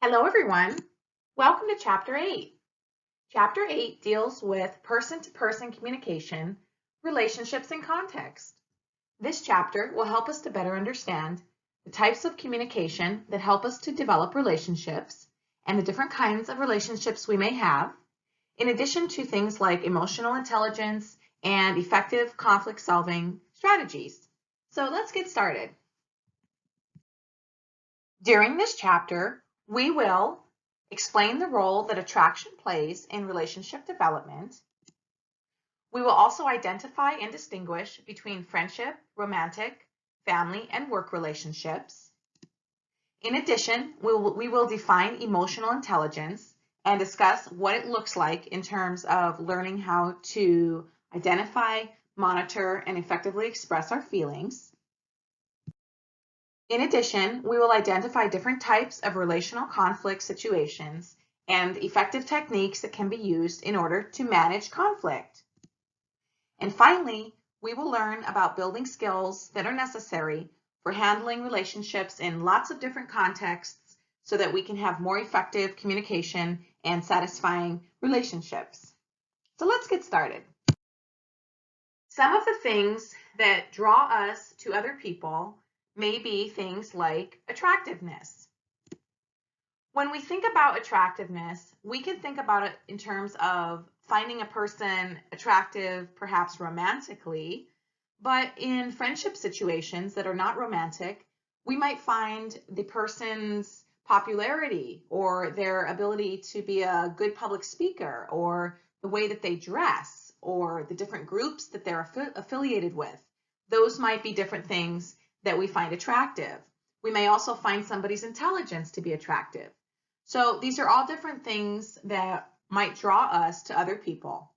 Hello, everyone. Welcome to Chapter 8. Chapter 8 deals with person-to-person communication, relationships, and context. This chapter will help us to better understand the types of communication that help us to develop relationships and the different kinds of relationships we may have, in addition to things like emotional intelligence and effective conflict-solving strategies. So let's get started. During this chapter, we will explain the role that attraction plays in relationship development. We will also identify and distinguish between friendship, romantic, family, and work relationships. In addition, we will define emotional intelligence and discuss what it looks like in terms of learning how to identify, monitor, and effectively express our feelings. In addition, we will identify different types of relational conflict situations and effective techniques that can be used in order to manage conflict. And finally, we will learn about building skills that are necessary for handling relationships in lots of different contexts so that we can have more effective communication and satisfying relationships. So let's get started. Some of the things that draw us to other people may be things like attractiveness. When we think about attractiveness, we can think about it in terms of finding a person attractive, perhaps romantically, but in friendship situations that are not romantic, we might find the person's popularity or their ability to be a good public speaker or the way that they dress or the different groups that they're affiliated with. Those might be different things that we find attractive. We may also find somebody's intelligence to be attractive. So these are all different things that might draw us to other people.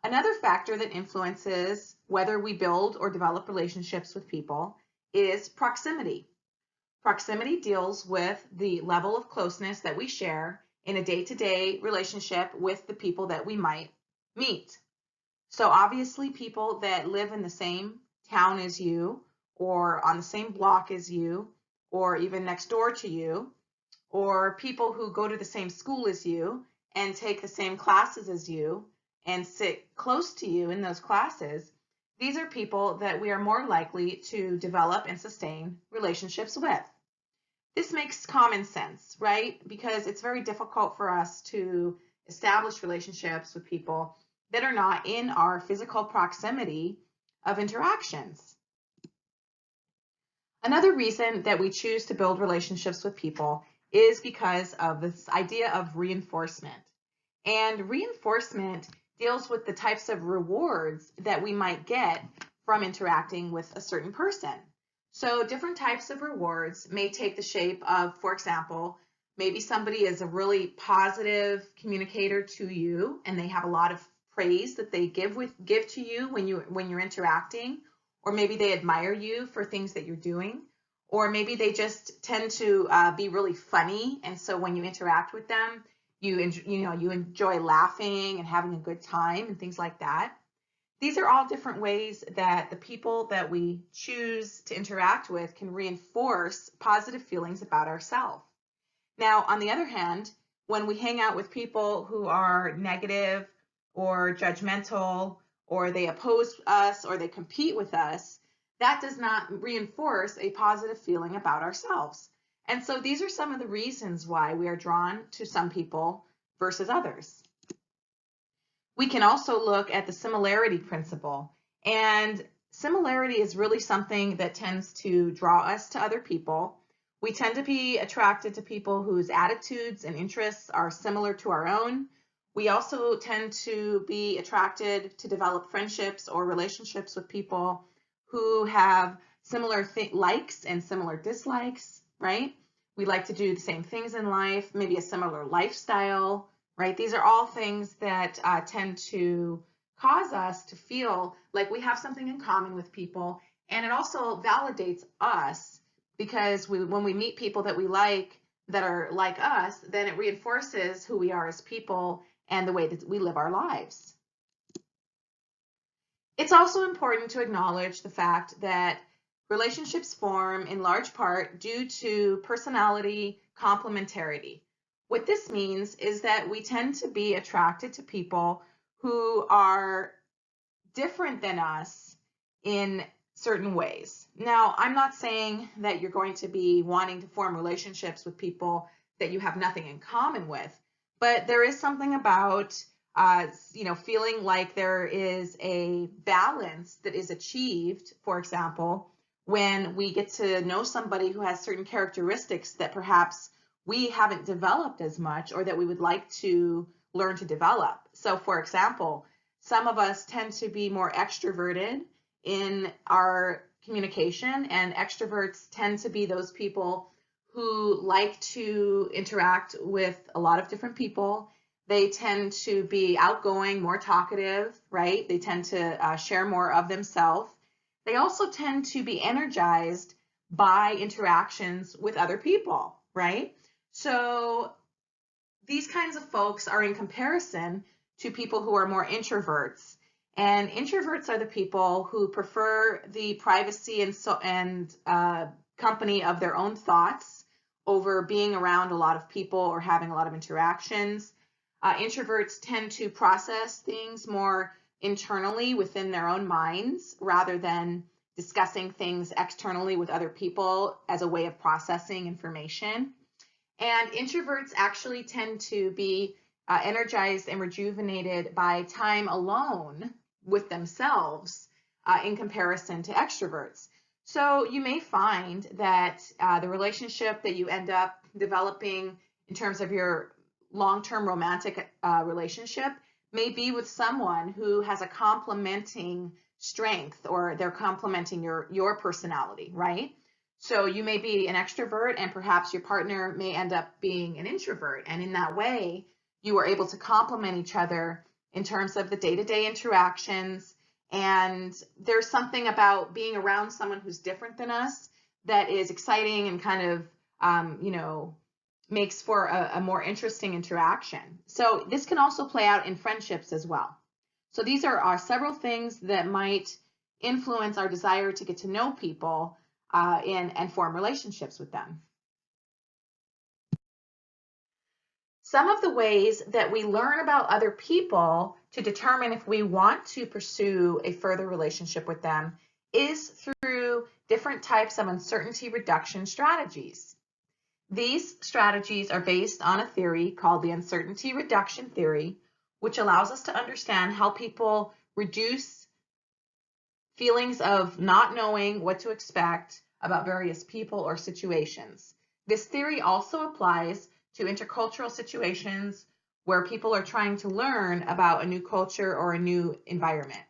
Another factor that influences whether we build or develop relationships with people is proximity. Proximity deals with the level of closeness that we share in a day-to-day relationship with the people that we might meet. So obviously people that live in the same town as you, or on the same block as you, or even next door to you, or people who go to the same school as you and take the same classes as you and sit close to you in those classes, these are people that we are more likely to develop and sustain relationships with. This makes common sense, right? Because it's very difficult for us to establish relationships with people that are not in our physical proximity of interactions. Another reason that we choose to build relationships with people is because of this idea of reinforcement. And reinforcement deals with the types of rewards that we might get from interacting with a certain person. So different types of rewards may take the shape of, for example, maybe somebody is a really positive communicator to you and they have a lot of praise that they give to you when you're interacting, or maybe they admire you for things that you're doing, or maybe they just tend to be really funny, and so when you interact with them, you enjoy laughing and having a good time and things like that. These are all different ways that the people that we choose to interact with can reinforce positive feelings about ourselves. Now, on the other hand, when we hang out with people who are negative or judgmental, or they oppose us or they compete with us, that does not reinforce a positive feeling about ourselves. And so these are some of the reasons why we are drawn to some people versus others. We can also look at the similarity principle. And similarity is really something that tends to draw us to other people. We tend to be attracted to people whose attitudes and interests are similar to our own. We also tend to be attracted to develop friendships or relationships with people who have similar likes and similar dislikes, right? We like to do the same things in life, maybe a similar lifestyle, right? These are all things that tend to cause us to feel like we have something in common with people. And it also validates us because when we meet people that we like that are like us, then it reinforces who we are as people and the way that we live our lives. It's also important to acknowledge the fact that Relationships form in large part due to personality complementarity. What this means is that we tend to be attracted to people who are different than us in certain ways. Now, I'm not saying that you're going to be wanting to form relationships with people that you have nothing in common with, but there is something about feeling like there is a balance that is achieved, for example, when we get to know somebody who has certain characteristics that perhaps we haven't developed as much or that we would like to learn to develop. So, for example, some of us tend to be more extroverted in our communication, and extroverts tend to be those people who like to interact with a lot of different people. They tend to be outgoing, more talkative, right? They tend to share more of themselves. They also tend to be energized by interactions with other people, right? So these kinds of folks are in comparison to people who are more introverts. And introverts are the people who prefer the privacy and company of their own thoughts over being around a lot of people or having a lot of interactions. Introverts tend to process things more internally within their own minds rather than discussing things externally with other people as a way of processing information. And introverts actually tend to be energized and rejuvenated by time alone with themselves in comparison to extroverts. So you may find that the relationship that you end up developing in terms of your long-term romantic relationship may be with someone who has a complementing strength, or they're complementing your personality, right? So you may be an extrovert and perhaps your partner may end up being an introvert. And in that way, you are able to complement each other in terms of the day-to-day interactions. And there's something about being around someone who's different than us that is exciting and kind of, makes for a more interesting interaction. So this can also play out in friendships as well. So these are several things that might influence our desire to get to know people and form relationships with them. Some of the ways that we learn about other people to determine if we want to pursue a further relationship with them is through different types of uncertainty reduction strategies. These strategies are based on a theory called the uncertainty reduction theory, which allows us to understand how people reduce feelings of not knowing what to expect about various people or situations. This theory also applies to intercultural situations where people are trying to learn about a new culture or a new environment.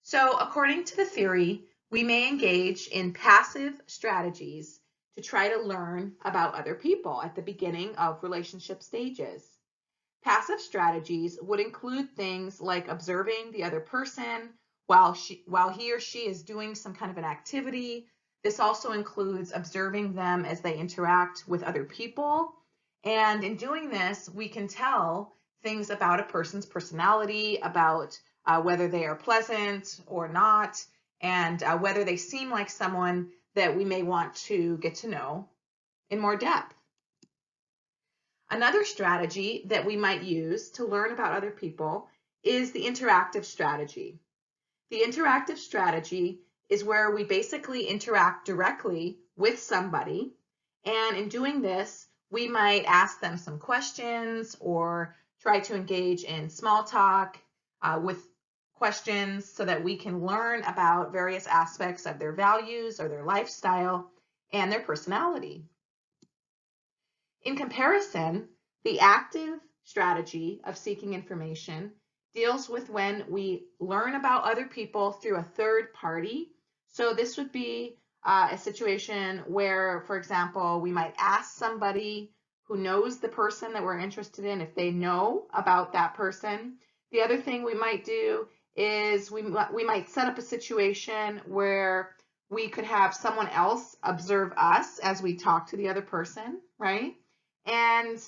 So, according to the theory, we may engage in passive strategies to try to learn about other people at the beginning of relationship stages. Passive strategies would include things like observing the other person while he or she is doing some kind of an activity. This also includes observing them as they interact with other people. And in doing this, we can tell things about a person's personality, about whether they are pleasant or not, and whether they seem like someone that we may want to get to know in more depth. Another strategy that we might use to learn about other people is the interactive strategy. The interactive strategy is where we basically interact directly with somebody, and in doing this, we might ask them some questions or try to engage in small talk with questions so that we can learn about various aspects of their values or their lifestyle and their personality. In comparison, the active strategy of seeking information deals with when we learn about other people through a third party. So this would be a situation where, for example, we might ask somebody who knows the person that we're interested in if they know about that person. The other thing we might do is we might set up a situation where we could have someone else observe us as we talk to the other person, right? And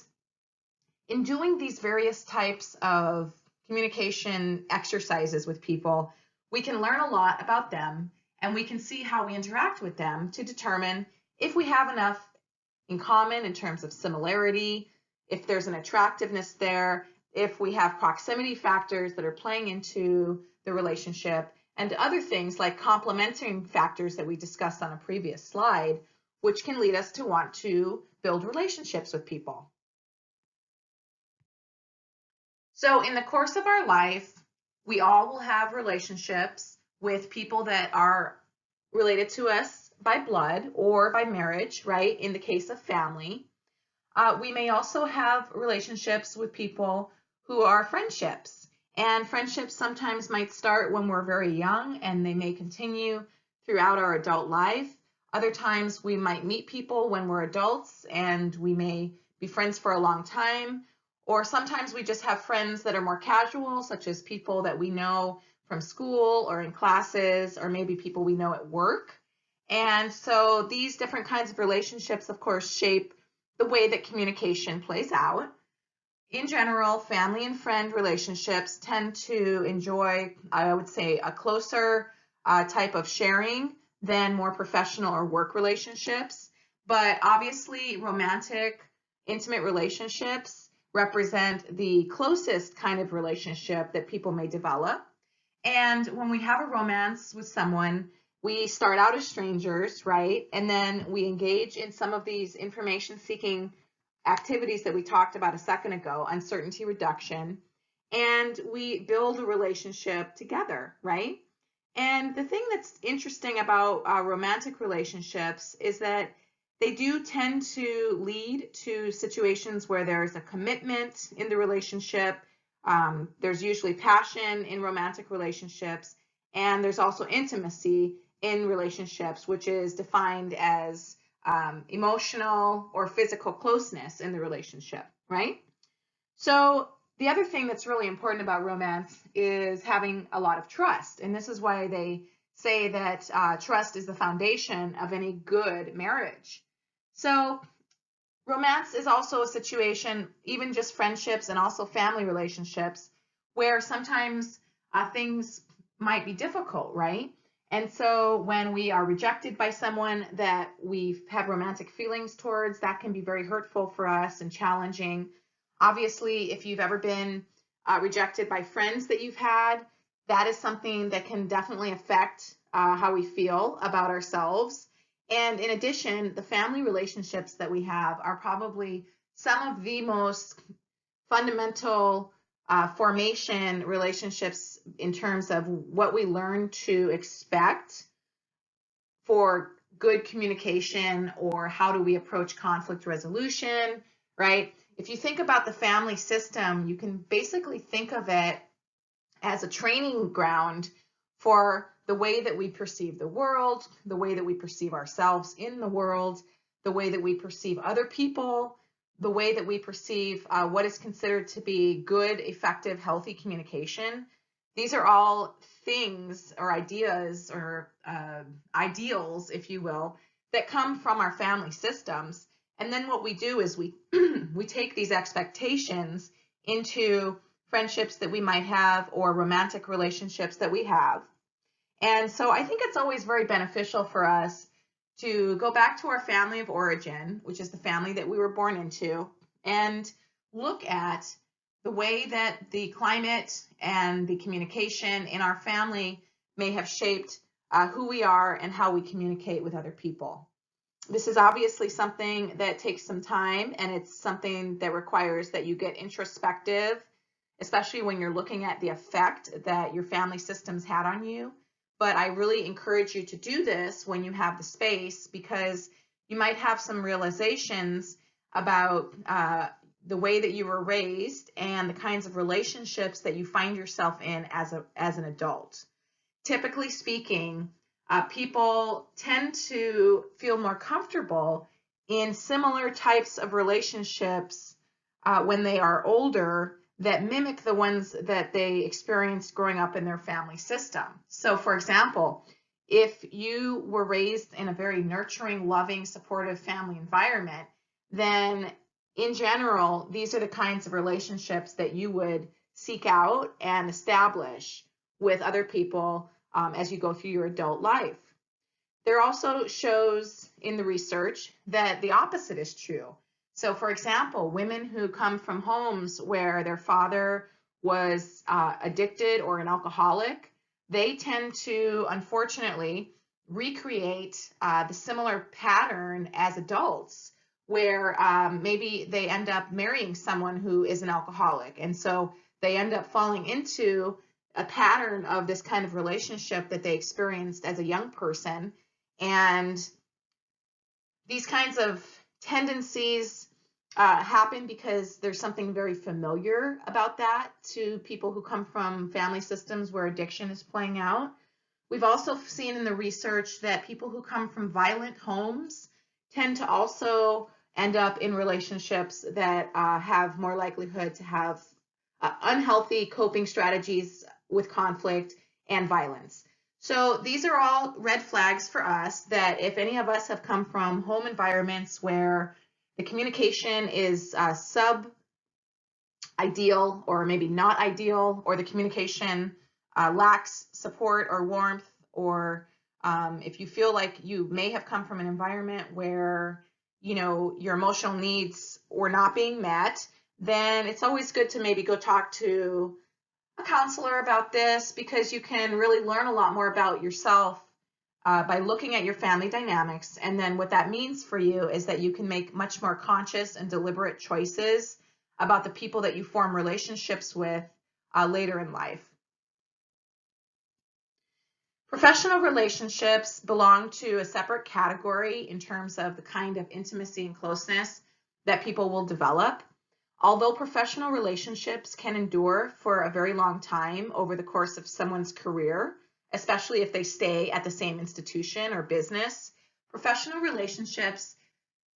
in doing these various types of communication exercises with people, we can learn a lot about them and we can see how we interact with them to determine if we have enough in common in terms of similarity, if there's an attractiveness there, if we have proximity factors that are playing into the relationship, and other things like complementing factors that we discussed on a previous slide, which can lead us to want to build relationships with people. So in the course of our life, we all will have relationships with people that are related to us by blood or by marriage, right? In the case of family. We may also have relationships with people who are friendships. And friendships sometimes might start when we're very young and they may continue throughout our adult life. Other times we might meet people when we're adults and we may be friends for a long time. Or sometimes we just have friends that are more casual, such as people that we know from school or in classes, or maybe people we know at work. And so these different kinds of relationships, of course, shape the way that communication plays out. In general, family and friend relationships tend to enjoy, I would say, a closer type of sharing than more professional or work relationships. But obviously, romantic, intimate relationships represent the closest kind of relationship that people may develop. And when we have a romance with someone, we start out as strangers, right? And then we engage in some of these information-seeking activities that we talked about a second ago, uncertainty reduction, and we build a relationship together, right? And the thing that's interesting about romantic relationships is that they do tend to lead to situations where there's a commitment in the relationship. There's usually passion in romantic relationships, and there's also intimacy in relationships, which is defined as emotional or physical closeness in the relationship, right? So the other thing that's really important about romance is having a lot of trust. And this is why they say that trust is the foundation of any good marriage. So romance is also a situation, even just friendships and also family relationships, where sometimes things might be difficult, right? And so when we are rejected by someone that we have romantic feelings towards, that can be very hurtful for us and challenging. Obviously, if you've ever been rejected by friends that you've had, that is something that can definitely affect how we feel about ourselves. And in addition, the family relationships that we have are probably some of the most fundamental formation relationships in terms of what we learn to expect for good communication, or how do we approach conflict resolution, right? If you think about the family system, you can basically think of it as a training ground for the way that we perceive the world, the way that we perceive ourselves in the world, the way that we perceive other people, the way that we perceive what is considered to be good, effective, healthy communication. These are all things or ideas or ideals, if you will, that come from our family systems. And then what we do is we we take these expectations into friendships that we might have or romantic relationships that we have. And so I think it's always very beneficial for us to go back to our family of origin, which is the family that we were born into, and look at the way that the climate and the communication in our family may have shaped who we are and how we communicate with other people. This is obviously something that takes some time, and it's something that requires that you get introspective, especially when you're looking at the effect that your family systems had on you. But I really encourage you to do this when you have the space, because you might have some realizations about the way that you were raised and the kinds of relationships that you find yourself in as an adult. Typically speaking, people tend to feel more comfortable in similar types of relationships when they are older that mimic the ones that they experienced growing up in their family system. So for example, if you were raised in a very nurturing, loving, supportive family environment, then in general, these are the kinds of relationships that you would seek out and establish with other people as you go through your adult life. There also shows in the research that the opposite is true. So, for example, women who come from homes where their father was addicted or an alcoholic, they tend to, unfortunately, recreate the similar pattern as adults, where maybe they end up marrying someone who is an alcoholic. And so they end up falling into a pattern of this kind of relationship that they experienced as a young person. And these kinds of tendencies happen because there's something very familiar about that to people who come from family systems where addiction is playing out. We've also seen in the research that people who come from violent homes tend to also end up in relationships that have more likelihood to have unhealthy coping strategies with conflict and violence. So these are all red flags for us that if any of us have come from home environments where the communication is sub-ideal or maybe not ideal, or the communication lacks support or warmth, or if you feel like you may have come from an environment where your emotional needs were not being met, then it's always good to maybe go talk to a counselor about this, because you can really learn a lot more about yourself by looking at your family dynamics. And then what that means for you is that you can make much more conscious and deliberate choices about the people that you form relationships with later in life. Professional relationships belong to a separate category in terms of the kind of intimacy and closeness that people will develop. Although professional relationships can endure for a very long time over the course of someone's career, especially if they stay at the same institution or business, professional relationships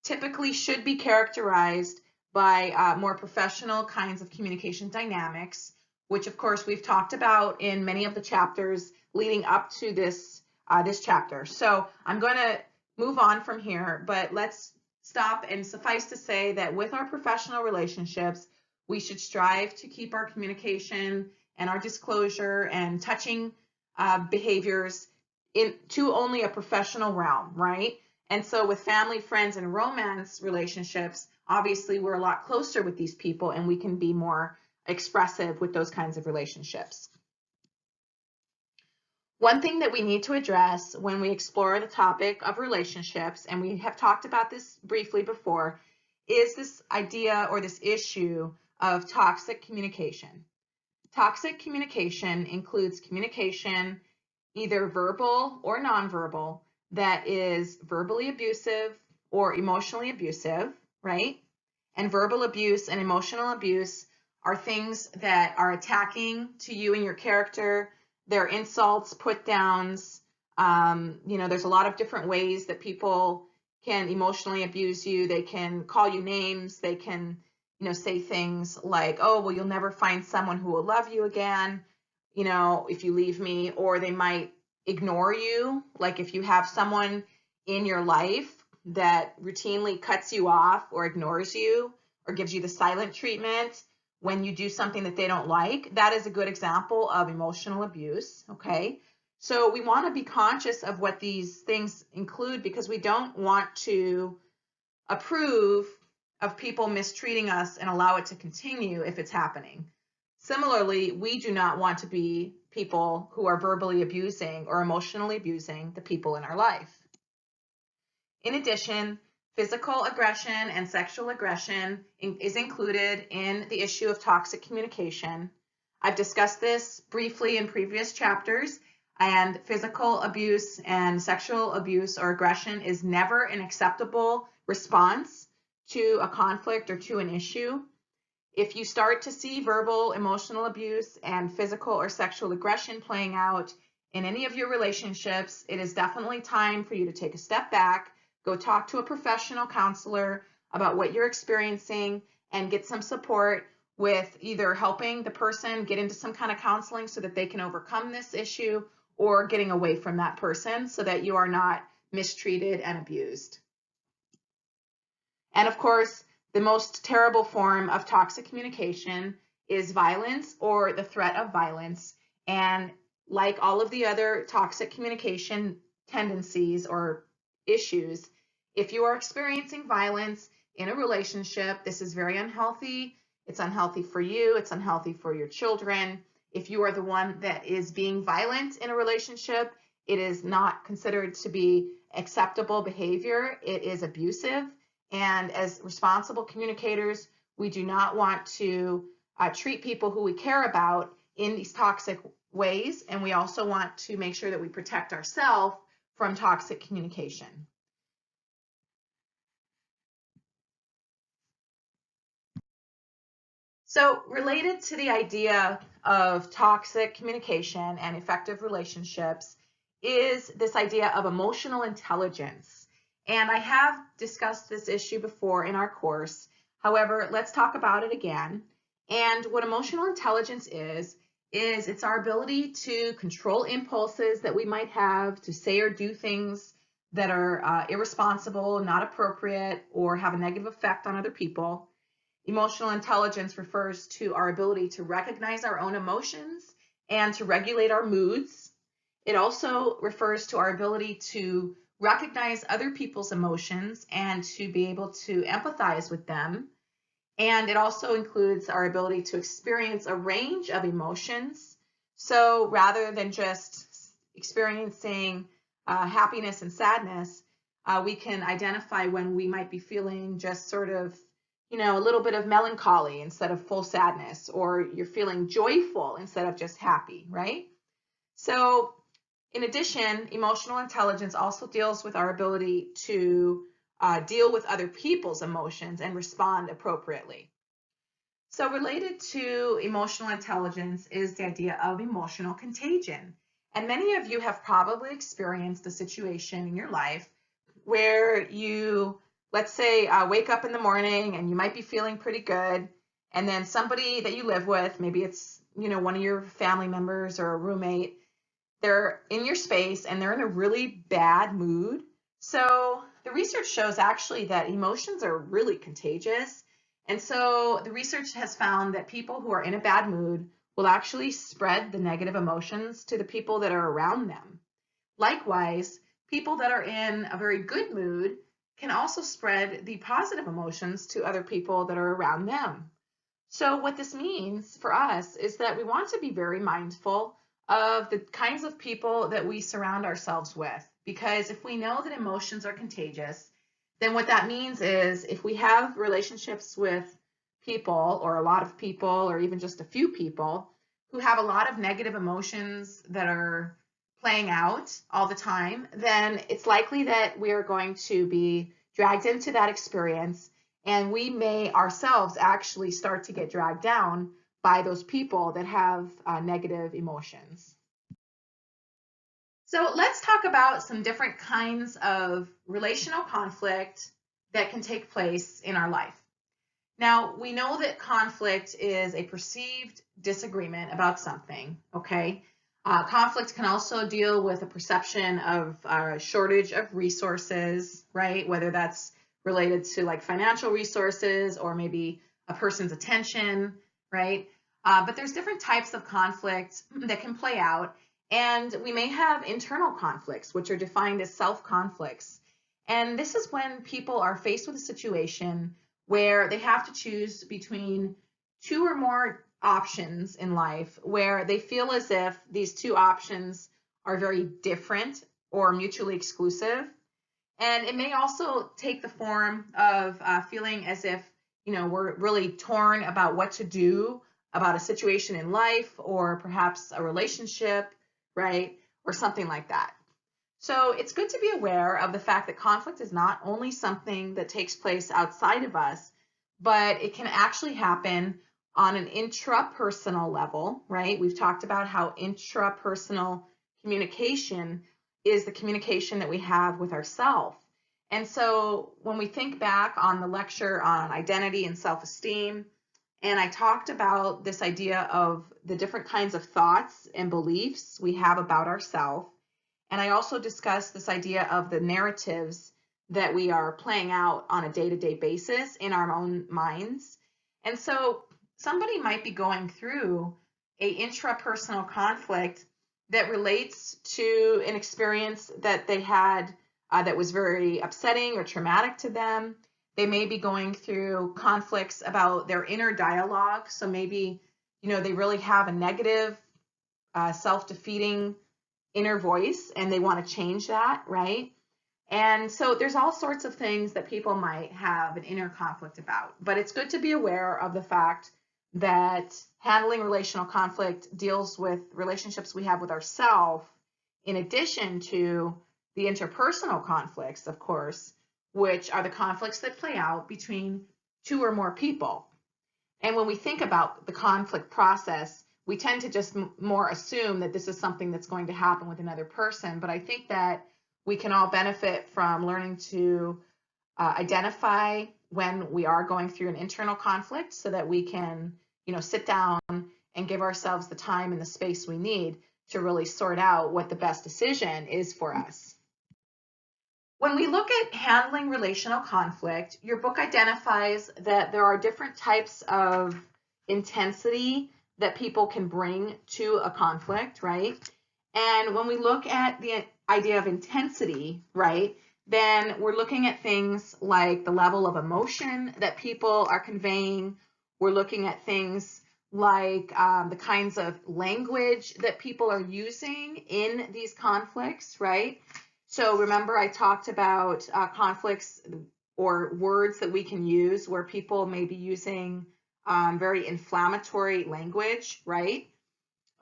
typically should be characterized by more professional kinds of communication dynamics, which of course we've talked about in many of the chapters leading up to this chapter. So I'm going to move on from here, but let's stop and suffice to say that with our professional relationships, we should strive to keep our communication and our disclosure and touching behaviors into only a professional realm, right? And so with family, friends, and romance relationships, obviously we're a lot closer with these people and we can be more expressive with those kinds of relationships. One thing that we need to address when we explore the topic of relationships, and we have talked about this briefly before, is this idea or this issue of toxic communication. Toxic communication includes communication, either verbal or nonverbal, that is verbally abusive or emotionally abusive, right? And verbal abuse and emotional abuse are things that are attacking to you and your character. They're insults, put downs. There's a lot of different ways that people can emotionally abuse you. They can call you names. They can, say things like, oh, well, you'll never find someone who will love you again, if you leave me. Or they might ignore you. Like if you have someone in your life that routinely cuts you off or ignores you or gives you the silent treatment when you do something that they don't like, that is a good example of emotional abuse, okay? So we want to be conscious of what these things include, because we don't want to approve of people mistreating us and allow it to continue if it's happening. Similarly, we do not want to be people who are verbally abusing or emotionally abusing the people in our life. In addition, physical aggression and sexual aggression is included in the issue of toxic communication. I've discussed this briefly in previous chapters, and physical abuse and sexual abuse or aggression is never an acceptable response to a conflict or to an issue. If you start to see verbal, emotional abuse and physical or sexual aggression playing out in any of your relationships, it is definitely time for you to take a step back, go talk to a professional counselor about what you're experiencing, and get some support with either helping the person get into some kind of counseling so that they can overcome this issue, or getting away from that person so that you are not mistreated and abused. And of course, the most terrible form of toxic communication is violence or the threat of violence. And like all of the other toxic communication tendencies or issues. If you are experiencing violence in a relationship, this is very unhealthy. It's unhealthy for you, it's unhealthy for your children. If you are the one that is being violent in a relationship, it is not considered to be acceptable behavior. It is abusive. And as responsible communicators, we do not want to treat people who we care about in these toxic ways. And we also want to make sure that we protect ourselves from toxic communication. So, related to the idea of toxic communication and effective relationships is this idea of emotional intelligence. And I have discussed this issue before in our course. However, let's talk about it again. And what emotional intelligence is it's our ability to control impulses that we might have, to say or do things that are irresponsible, not appropriate, or have a negative effect on other people. Emotional intelligence refers to our ability to recognize our own emotions and to regulate our moods. It also refers to our ability to recognize other people's emotions and to be able to empathize with them. And it also includes our ability to experience a range of emotions. So rather than just experiencing happiness and sadness, we can identify when we might be feeling just sort of, a little bit of melancholy instead of full sadness, or you're feeling joyful instead of just happy, right? So in addition, emotional intelligence also deals with our ability to deal with other people's emotions and respond appropriately. So related to emotional intelligence is the idea of emotional contagion. And many of you have probably experienced a situation in your life where you, let's say, wake up in the morning and you might be feeling pretty good. And then somebody that you live with, maybe it's, one of your family members or a roommate, they're in your space and they're in a really bad mood. So the research shows actually that emotions are really contagious. And so the research has found that people who are in a bad mood will actually spread the negative emotions to the people that are around them. Likewise, people that are in a very good mood can also spread the positive emotions to other people that are around them. So what this means for us is that we want to be very mindful of the kinds of people that we surround ourselves with. Because if we know that emotions are contagious, then what that means is if we have relationships with people or a lot of people or even just a few people who have a lot of negative emotions that are playing out all the time, then it's likely that we are going to be dragged into that experience, and we may ourselves actually start to get dragged down by those people that have negative emotions. So let's talk about some different kinds of relational conflict that can take place in our life. Now, we know that conflict is a perceived disagreement about something, okay? Conflict can also deal with a perception of a shortage of resources, right? Whether that's related to like financial resources or maybe a person's attention, right? But there's different types of conflict that can play out. And we may have internal conflicts, which are defined as self-conflicts. And this is when people are faced with a situation where they have to choose between two or more options in life where they feel as if these two options are very different or mutually exclusive. And it may also take the form of feeling as if, we're really torn about what to do about a situation in life or perhaps a relationship, right? Or something like that. So it's good to be aware of the fact that conflict is not only something that takes place outside of us, but it can actually happen on an intrapersonal level, right? We've talked about how intrapersonal communication is the communication that we have with ourselves. And so when we think back on the lecture on identity and self-esteem, and I talked about this idea of the different kinds of thoughts and beliefs we have about ourselves. And I also discussed this idea of the narratives that we are playing out on a day-to-day basis in our own minds. And so somebody might be going through a intrapersonal conflict that relates to an experience that they had that was very upsetting or traumatic to them. They may be going through conflicts about their inner dialogue. So maybe, they really have a negative, self-defeating inner voice and they want to change that, right? And so there's all sorts of things that people might have an inner conflict about, but it's good to be aware of the fact that handling relational conflict deals with relationships we have with ourselves, in addition to the interpersonal conflicts, of course, which are the conflicts that play out between two or more people. And when we think about the conflict process, we tend to just more assume that this is something that's going to happen with another person. But I think that we can all benefit from learning to identify when we are going through an internal conflict so that we can, sit down and give ourselves the time and the space we need to really sort out what the best decision is for us. When we look at handling relational conflict, your book identifies that there are different types of intensity that people can bring to a conflict, right? And when we look at the idea of intensity, right, then we're looking at things like the level of emotion that people are conveying. We're looking at things like the kinds of language that people are using in these conflicts, right? So remember I talked about conflicts or words that we can use where people may be using very inflammatory language, right?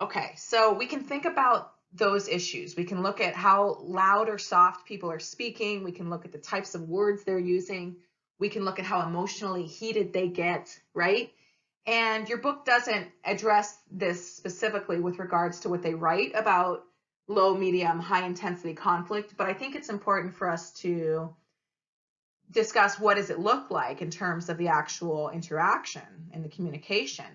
Okay, so we can think about those issues. We can look at how loud or soft people are speaking. We can look at the types of words they're using. We can look at how emotionally heated they get, right? And your book doesn't address this specifically with regards to what they write about low, medium, high intensity conflict, but I think it's important for us to discuss what does it look like in terms of the actual interaction and the communication.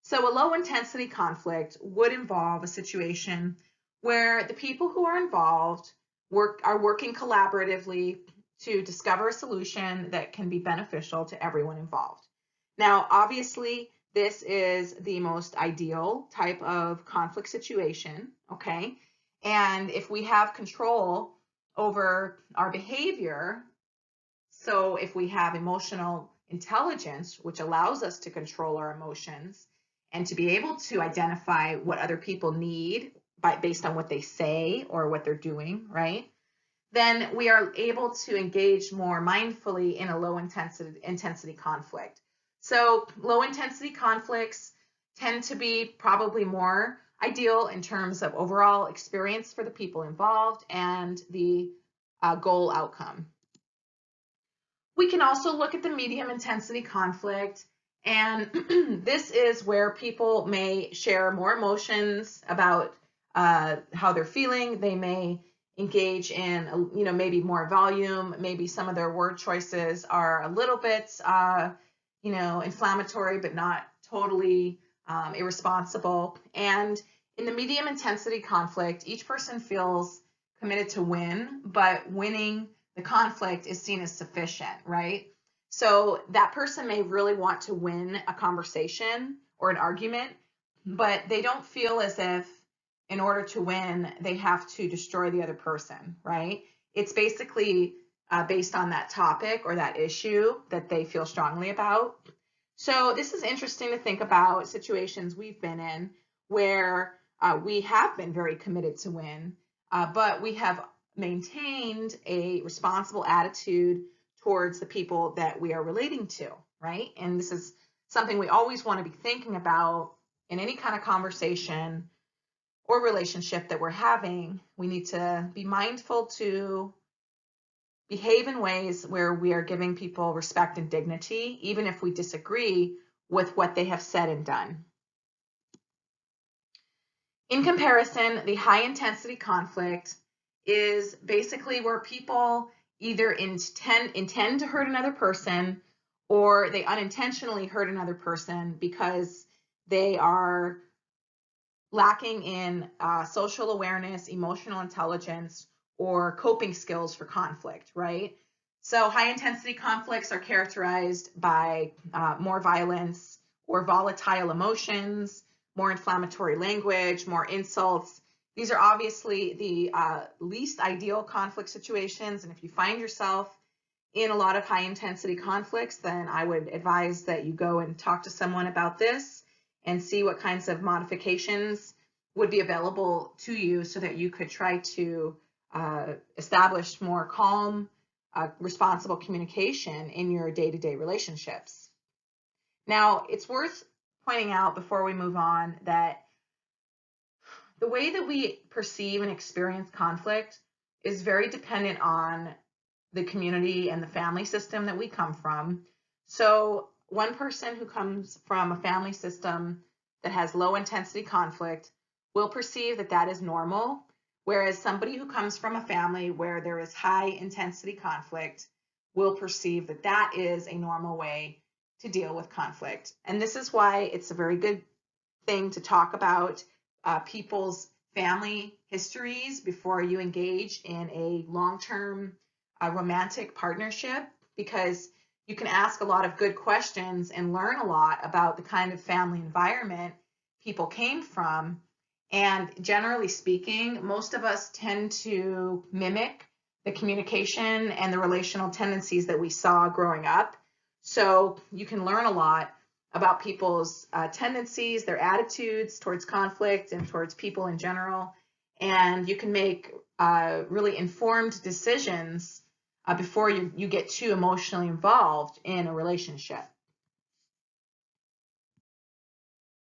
So a low intensity conflict would involve a situation where the people who are involved are working collaboratively to discover a solution that can be beneficial to everyone involved. Now, obviously, this is the most ideal type of conflict situation, okay? And if we have control over our behavior, so if we have emotional intelligence, which allows us to control our emotions and to be able to identify what other people need based on what they say or what they're doing, right? Then we are able to engage more mindfully in a low intensity conflict. So low intensity conflicts tend to be probably more ideal in terms of overall experience for the people involved and the goal outcome. We can also look at the medium intensity conflict, and this is where people may share more emotions about how they're feeling. They may engage in, maybe more volume. Maybe some of their word choices are a little bit, inflammatory, but not totally irresponsible. And in the medium intensity conflict, each person feels committed to win, but winning the conflict is seen as sufficient, right? So that person may really want to win a conversation or an argument, but they don't feel as if in order to win, they have to destroy the other person, right? It's basically based on that topic or that issue that they feel strongly about. So this is interesting to think about situations we've been in where we have been very committed to win, but we have maintained a responsible attitude towards the people that we are relating to, right? And this is something we always want to be thinking about in any kind of conversation or relationship that we're having. We need to be mindful to behave in ways where we are giving people respect and dignity, even if we disagree with what they have said and done. In comparison, the high intensity conflict is basically where people either intend to hurt another person or they unintentionally hurt another person because they are lacking in social awareness, emotional intelligence, or coping skills for conflict, right? So high intensity conflicts are characterized by more violence or volatile emotions, more inflammatory language, more insults, These are obviously the least ideal conflict situations, and if you find yourself in a lot of high intensity conflicts, then I would advise that you go and talk to someone about this and see what kinds of modifications would be available to you so that you could try to establish more calm, responsible communication in your day-to-day relationships. Now, it's worth pointing out before we move on that the way that we perceive and experience conflict is very dependent on the community and the family system that we come from. So one person who comes from a family system that has low intensity conflict will perceive that that is normal, whereas somebody who comes from a family where there is high intensity conflict will perceive that that is a normal way to deal with conflict. And this is why it's a very good thing to talk about people's family histories before you engage in a long-term romantic partnership, because you can ask a lot of good questions and learn a lot about the kind of family environment people came from. And generally speaking, most of us tend to mimic the communication and the relational tendencies that we saw growing up. So you can learn a lot about people's tendencies, their attitudes towards conflict and towards people in general. And you can make really informed decisions before you get too emotionally involved in a relationship.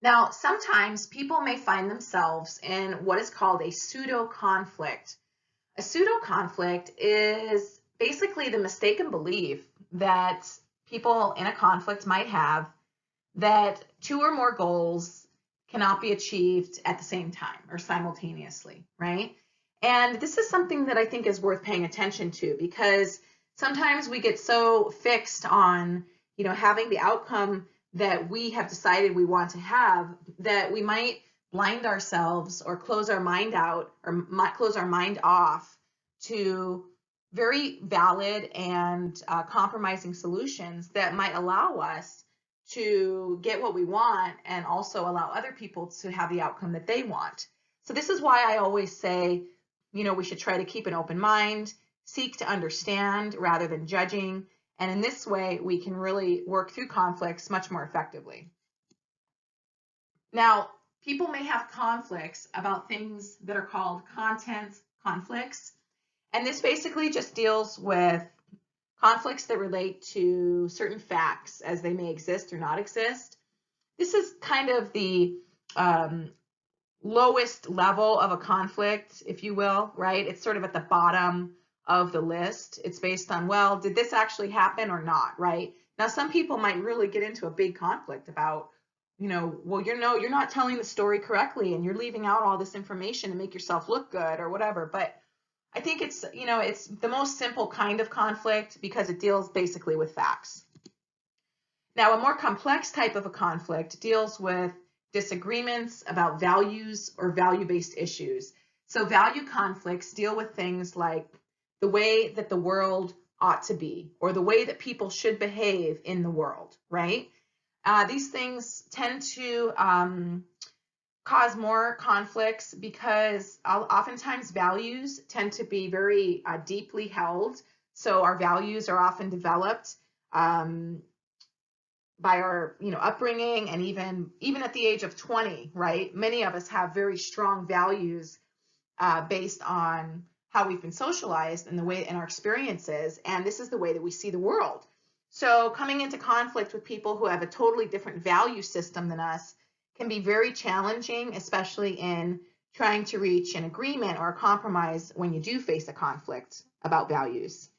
Now, sometimes people may find themselves in what is called a pseudo-conflict. A pseudo-conflict is basically the mistaken belief that people in a conflict might have that two or more goals cannot be achieved at the same time or simultaneously, right? And this is something that I think is worth paying attention to, because sometimes we get so fixed on, having the outcome that we have decided we want to have that we might blind ourselves or close our mind out or close our mind off to very valid and compromising solutions that might allow us to get what we want and also allow other people to have the outcome that they want. So this is why I always say, we should try to keep an open mind, seek to understand rather than judging. And in this way, we can really work through conflicts much more effectively. Now, people may have conflicts about things that are called content conflicts. And this basically just deals with conflicts that relate to certain facts as they may exist or not exist. This is kind of the lowest level of a conflict, if you will, right? It's sort of at the bottom of the list. It's based on, well, did this actually happen or not, right? Now, some people might really get into a big conflict about, well, you're not telling the story correctly and you're leaving out all this information to make yourself look good or whatever. But I think it's the most simple kind of conflict because it deals basically with facts. Now, a more complex type of a conflict deals with disagreements about values or value-based issues. So value conflicts deal with things like the way that the world ought to be or the way that people should behave in the world, right? These things tend to cause more conflicts because oftentimes values tend to be very deeply held. So our values are often developed by our upbringing, and even at the age of 20, right? Many of us have very strong values based on how we've been socialized and the way and our experiences, and this is the way that we see the world. So coming into conflict with people who have a totally different value system than us can be very challenging, especially in trying to reach an agreement or a compromise when you do face a conflict about values.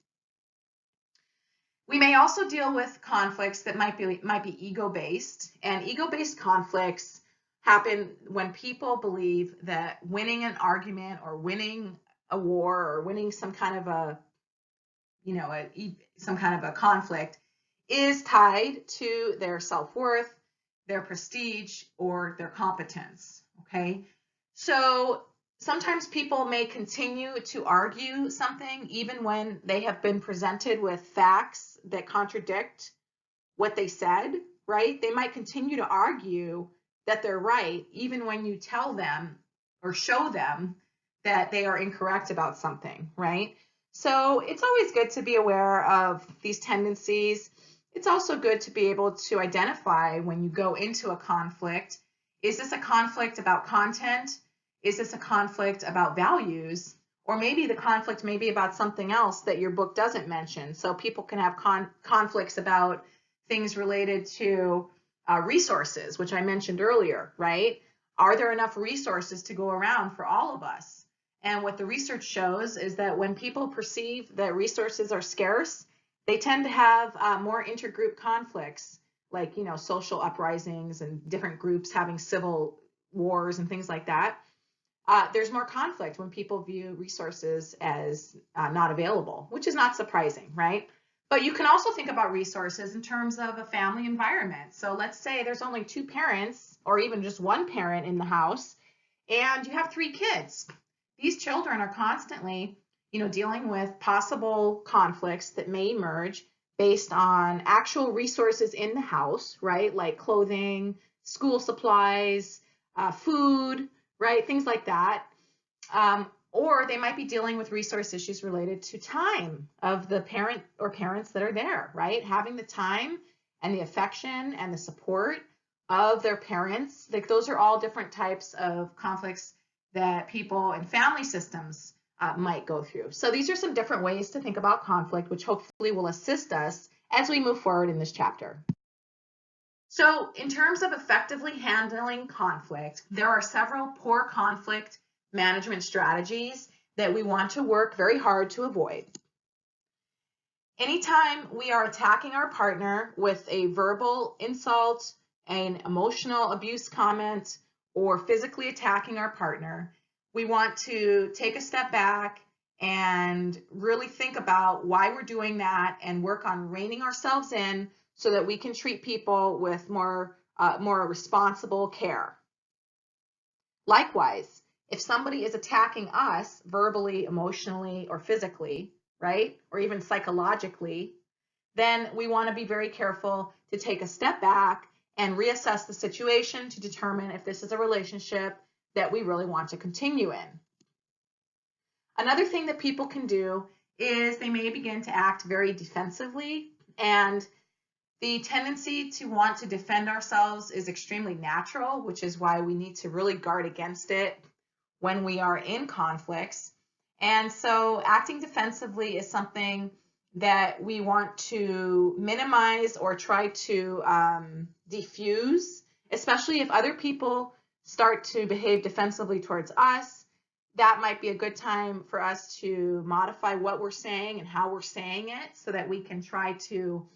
We may also deal with conflicts that might be ego-based, and ego-based conflicts happen when people believe that winning an argument or winning a war or winning some kind of a conflict is tied to their self-worth, their prestige, or their competence, okay? So sometimes people may continue to argue something even when they have been presented with facts that contradict what they said, right? They might continue to argue that they're right even when you tell them or show them that they are incorrect about something, right? So it's always good to be aware of these tendencies. It's also good to be able to identify when you go into a conflict. Is this a conflict about content? Is this a conflict about values? Or maybe the conflict may be about something else that your book doesn't mention. So people can have conflicts about things related to resources, which I mentioned earlier, right? Are there enough resources to go around for all of us? And what the research shows is that when people perceive that resources are scarce, they tend to have more intergroup conflicts, like, you know, social uprisings and different groups having civil wars and things like that. There's more conflict when people view resources as not available, which is not surprising, right? But you can also think about resources in terms of a family environment. So let's say there's only two parents or even just one parent in the house, and you have three kids. These children are constantly, you know, dealing with possible conflicts that may emerge based on actual resources in the house, right? Like clothing, school supplies, food, right? Things like that. Or they might be dealing with resource issues related to time of the parent or parents that are there, right? Having the time and the affection and the support of their parents. Like those are all different types of conflicts that people and family systems might go through. So these are some different ways to think about conflict, which hopefully will assist us as we move forward in this chapter. So in terms of effectively handling conflict, there are several poor conflict management strategies that we want to work very hard to avoid. Anytime we are attacking our partner with a verbal insult, an emotional abuse comment, or physically attacking our partner, we want to take a step back and really think about why we're doing that and work on reining ourselves in so that we can treat people with more responsible care. Likewise, if somebody is attacking us verbally, emotionally, or physically, right, or even psychologically, then we want to be very careful to take a step back and reassess the situation to determine if this is a relationship that we really want to continue in. Another thing that people can do is they may begin to act very defensively, and the tendency to want to defend ourselves is extremely natural, which is why we need to really guard against it when we are in conflicts. And so acting defensively is something that we want to minimize or try to diffuse, especially if other people start to behave defensively towards us. That might be a good time for us to modify what we're saying and how we're saying it so that we can try to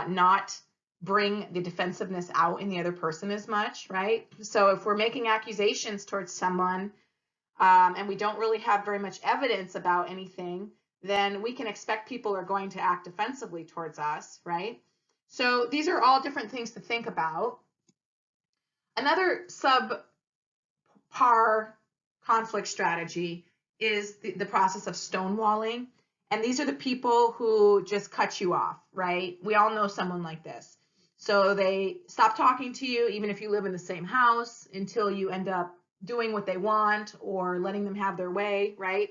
not bring the defensiveness out in the other person as much, right? So if we're making accusations towards someone and we don't really have very much evidence about anything, then we can expect people are going to act defensively towards us, right? So these are all different things to think about. Another subpar conflict strategy is the process of stonewalling. And these are the people who just cut you off, right? We all know someone like this. So they stop talking to you, even if you live in the same house, until you end up doing what they want or letting them have their way, right?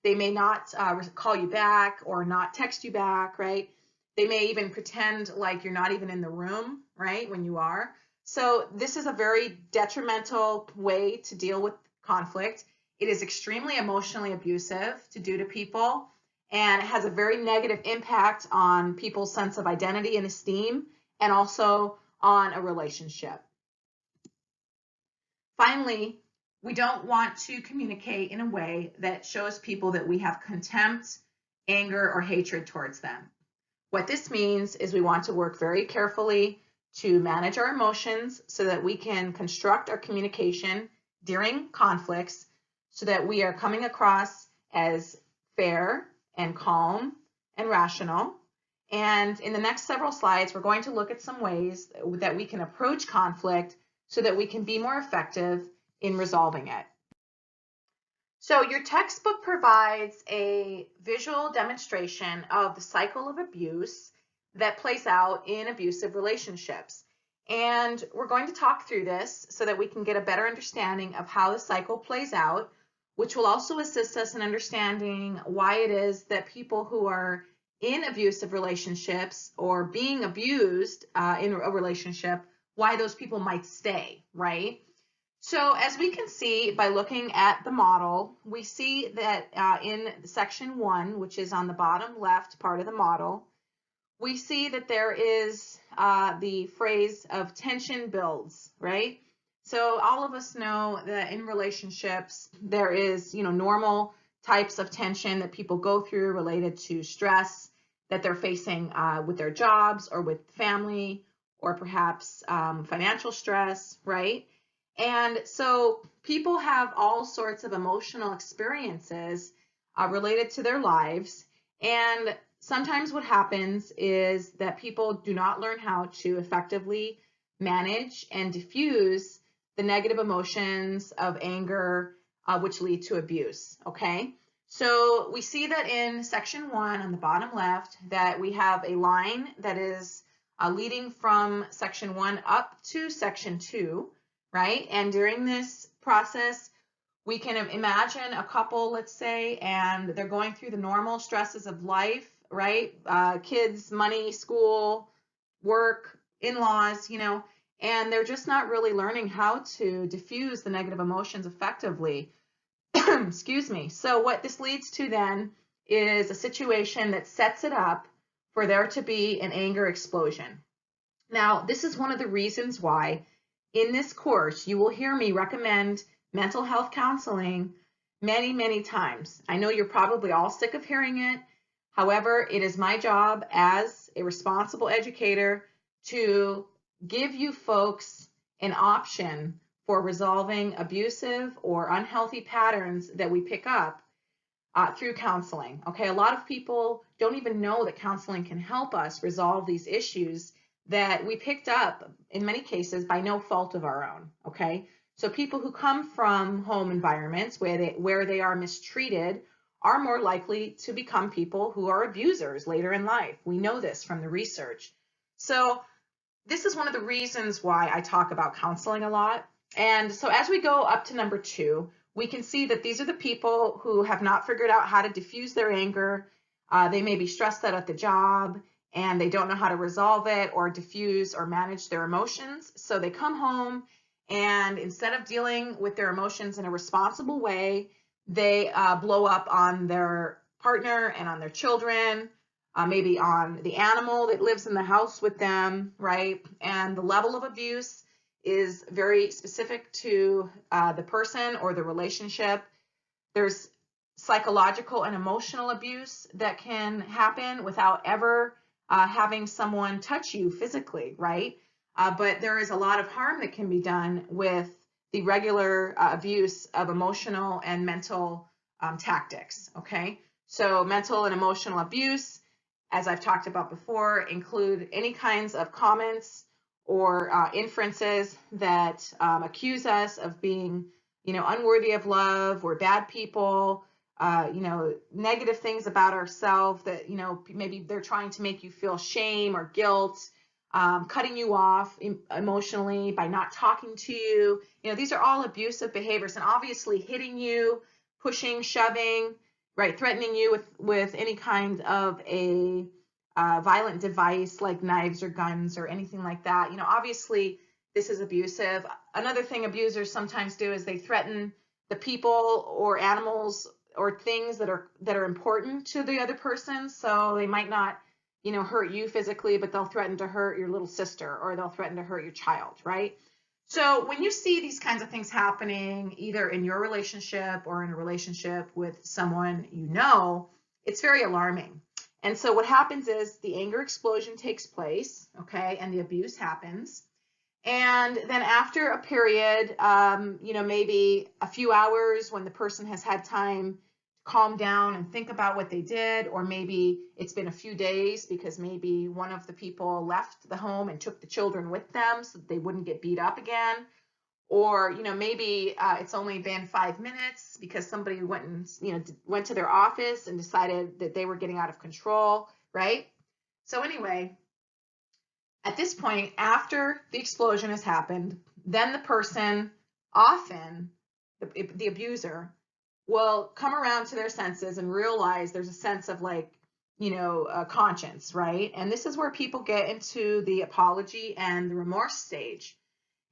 They may not call you back or not text you back, right? They may even pretend like you're not even in the room, right, when you are. So this is a very detrimental way to deal with conflict. It is extremely emotionally abusive to do to people, and it has a very negative impact on people's sense of identity and esteem, and also on a relationship. Finally, we don't want to communicate in a way that shows people that we have contempt, anger, or hatred towards them. What this means is we want to work very carefully to manage our emotions so that we can construct our communication during conflicts so that we are coming across as fair and calm and rational. And in the next several slides, we're going to look at some ways that we can approach conflict so that we can be more effective in resolving it. So your textbook provides a visual demonstration of the cycle of abuse that plays out in abusive relationships. And we're going to talk through this so that we can get a better understanding of how the cycle plays out. which will also assist us in understanding why it is that people who are in abusive relationships or being abused in a relationship, why those people might stay, right? So as we can see by looking at the model, we see that in section 1, which is on the bottom left part of the model, we see that there is the phrase of tension builds, right? So all of us know that in relationships, there is, normal types of tension that people go through related to stress that they're facing with their jobs or with family or perhaps financial stress, right? And so people have all sorts of emotional experiences related to their lives. And sometimes what happens is that people do not learn how to effectively manage and diffuse the negative emotions of anger, which lead to abuse, okay? So we see that in section 1 on the bottom left that we have a line that is leading from section 1 up to section 2, right? And during this process, we can imagine a couple, let's say, and they're going through the normal stresses of life, right? Kids, money, school, work, in-laws, and they're just not really learning how to diffuse the negative emotions effectively. Excuse me. So what this leads to then is a situation that sets it up for there to be an anger explosion. Now, this is one of the reasons why in this course you will hear me recommend mental health counseling many, many times. I know you're probably all sick of hearing it. However, it is my job as a responsible educator to give you folks an option for resolving abusive or unhealthy patterns that we pick up through counseling. Okay, a lot of people don't even know that counseling can help us resolve these issues that we picked up in many cases by no fault of our own. Okay, so people who come from home environments where they are mistreated are more likely to become people who are abusers later in life. We know this from the research. So this is one of the reasons why I talk about counseling a lot. And so as we go up to number 2, we can see that these are the people who have not figured out how to diffuse their anger. They may be stressed out at the job and they don't know how to resolve it or diffuse or manage their emotions. So they come home and instead of dealing with their emotions in a responsible way, they blow up on their partner and on their children, maybe on the animal that lives in the house with them, right? And the level of abuse is very specific to the person or the relationship. There's psychological and emotional abuse that can happen without ever having someone touch you physically, right? But there is a lot of harm that can be done with the regular abuse of emotional and mental tactics, okay? So mental and emotional abuse, as I've talked about before, include any kinds of comments or inferences that accuse us of being, unworthy of love, we're bad people, negative things about ourselves that, maybe they're trying to make you feel shame or guilt, cutting you off emotionally by not talking to you. These are all abusive behaviors, and obviously hitting you, pushing, shoving, right, threatening you with any kind of a violent device like knives or guns or anything like that. Obviously this is abusive. Another thing abusers sometimes do is they threaten the people or animals or things that are important to the other person. So they might not, hurt you physically, but they'll threaten to hurt your little sister or they'll threaten to hurt your child, right? So when you see these kinds of things happening, either in your relationship or in a relationship with someone it's very alarming. And so what happens is the anger explosion takes place, okay, and the abuse happens. And then after a period, maybe a few hours when the person has had time to calm down and think about what they did, or maybe it's been a few days because maybe one of the people left the home and took the children with them so that they wouldn't get beat up again. Or, maybe it's only been 5 minutes because somebody went to their office and decided that they were getting out of control, right? So anyway, at this point, after the explosion has happened, then the person, often the abuser, will come around to their senses and realize there's a sense of like, conscience, right? And this is where people get into the apology and the remorse stage.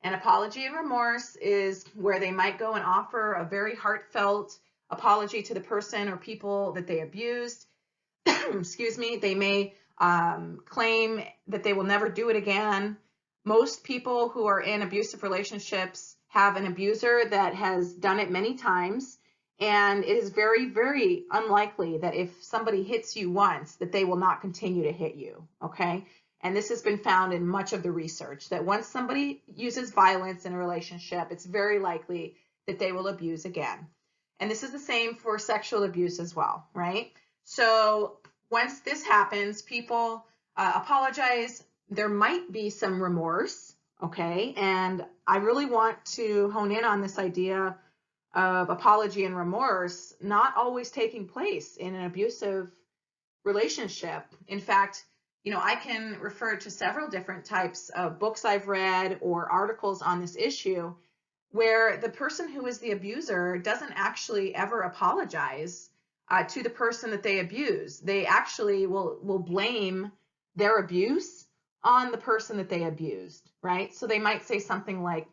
An apology and remorse is where they might go and offer a very heartfelt apology to the person or people that they abused. Excuse me. They may claim that they will never do it again. Most people who are in abusive relationships have an abuser that has done it many times. And it is very, very unlikely that if somebody hits you once, that they will not continue to hit you. Okay. And this has been found in much of the research that once somebody uses violence in a relationship, it's very likely that they will abuse again. And this is the same for sexual abuse as well, right? So once this happens, people apologize. There might be some remorse, okay? And I really want to hone in on this idea of apology and remorse not always taking place in an abusive relationship. In fact, I can refer to several different types of books I've read or articles on this issue where the person who is the abuser doesn't actually ever apologize to the person that they abuse. They actually will blame their abuse on the person that they abused, right? So they might say something like,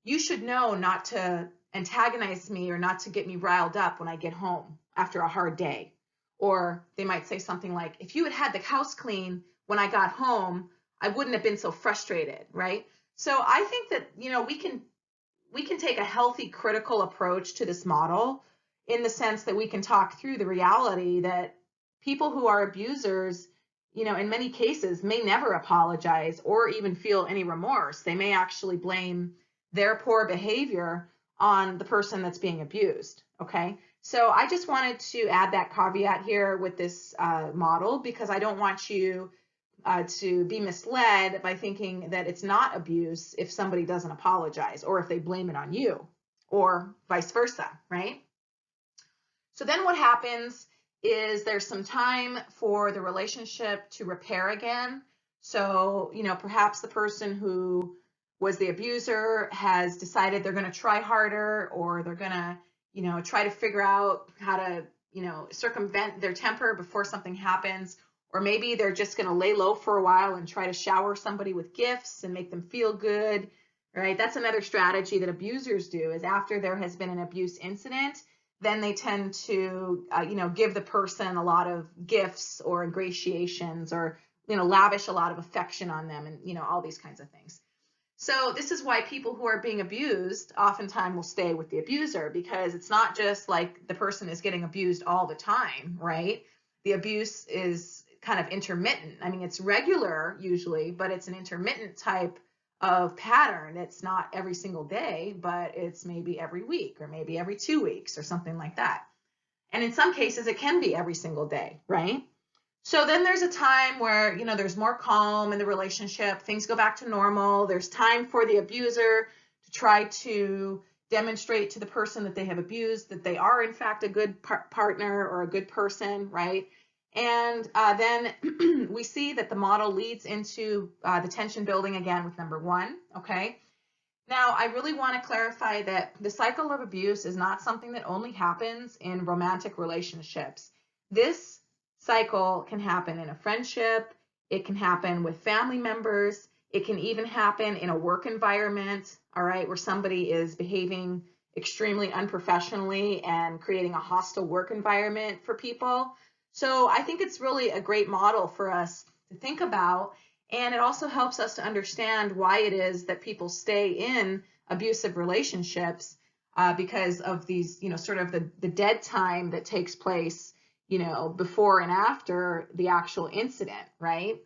you should know not to antagonize me or not to get me riled up when I get home after a hard day. Or they might say something like, if you had had the house clean when I got home, I wouldn't have been so frustrated, right? So I think that, we can take a healthy critical approach to this model in the sense that we can talk through the reality that people who are abusers, in many cases may never apologize or even feel any remorse. They may actually blame their poor behavior on the person that's being abused. Okay. So I just wanted to add that caveat here with this model because I don't want you to be misled by thinking that it's not abuse if somebody doesn't apologize or if they blame it on you or vice versa, right? So then what happens is there's some time for the relationship to repair again. So, perhaps the person who was the abuser has decided they're going to try harder or they're going to, try to figure out how to, circumvent their temper before something happens. Or maybe they're just going to lay low for a while and try to shower somebody with gifts and make them feel good, right? That's another strategy that abusers do is after there has been an abuse incident, then they tend to, give the person a lot of gifts or ingratiations or, lavish a lot of affection on them and, all these kinds of things. So this is why people who are being abused oftentimes will stay with the abuser because it's not just like the person is getting abused all the time, right? The abuse is kind of intermittent. I mean, it's regular usually, but it's an intermittent type of pattern. It's not every single day, but it's maybe every week or maybe every 2 weeks or something like that. And in some cases, it can be every single day, right? So then there's a time where, there's more calm in the relationship. Things go back to normal. There's time for the abuser to try to demonstrate to the person that they have abused that they are, in fact, a good partner or a good person, right? And then we see that the model leads into the tension building again with number 1, okay? Now, I really want to clarify that the cycle of abuse is not something that only happens in romantic relationships. This cycle can happen in a friendship. It can happen with family members. It can even happen in a work environment, all right, where somebody is behaving extremely unprofessionally and creating a hostile work environment for people. So I think it's really a great model for us to think about. And it also helps us to understand why it is that people stay in abusive relationships because of these, sort of the dead time that takes place, before and after the actual incident, right?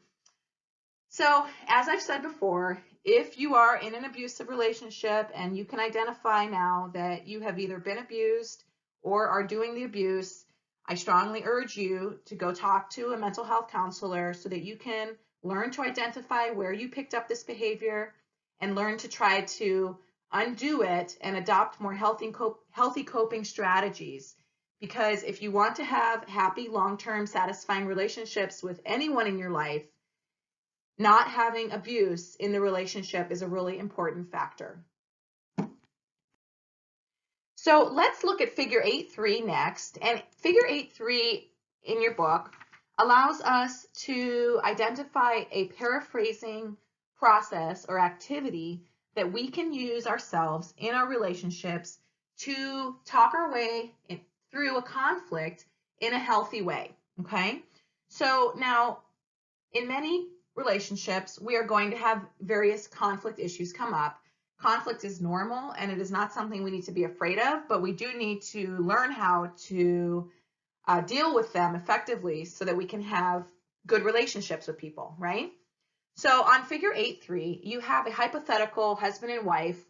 So as I've said before, if you are in an abusive relationship and you can identify now that you have either been abused or are doing the abuse, I strongly urge you to go talk to a mental health counselor so that you can learn to identify where you picked up this behavior and learn to try to undo it and adopt more healthy coping strategies. Because if you want to have happy, long-term, satisfying relationships with anyone in your life, not having abuse in the relationship is a really important factor. So let's look at figure 8.3 next. And figure 8.3 in your book allows us to identify a paraphrasing process or activity that we can use ourselves in our relationships to talk our way through a conflict in a healthy way, okay? So now, in many relationships, we are going to have various conflict issues come up. Conflict is normal and it is not something we need to be afraid of, but we do need to learn how to deal with them effectively so that we can have good relationships with people, right? So on figure 8.3, you have a hypothetical husband and wife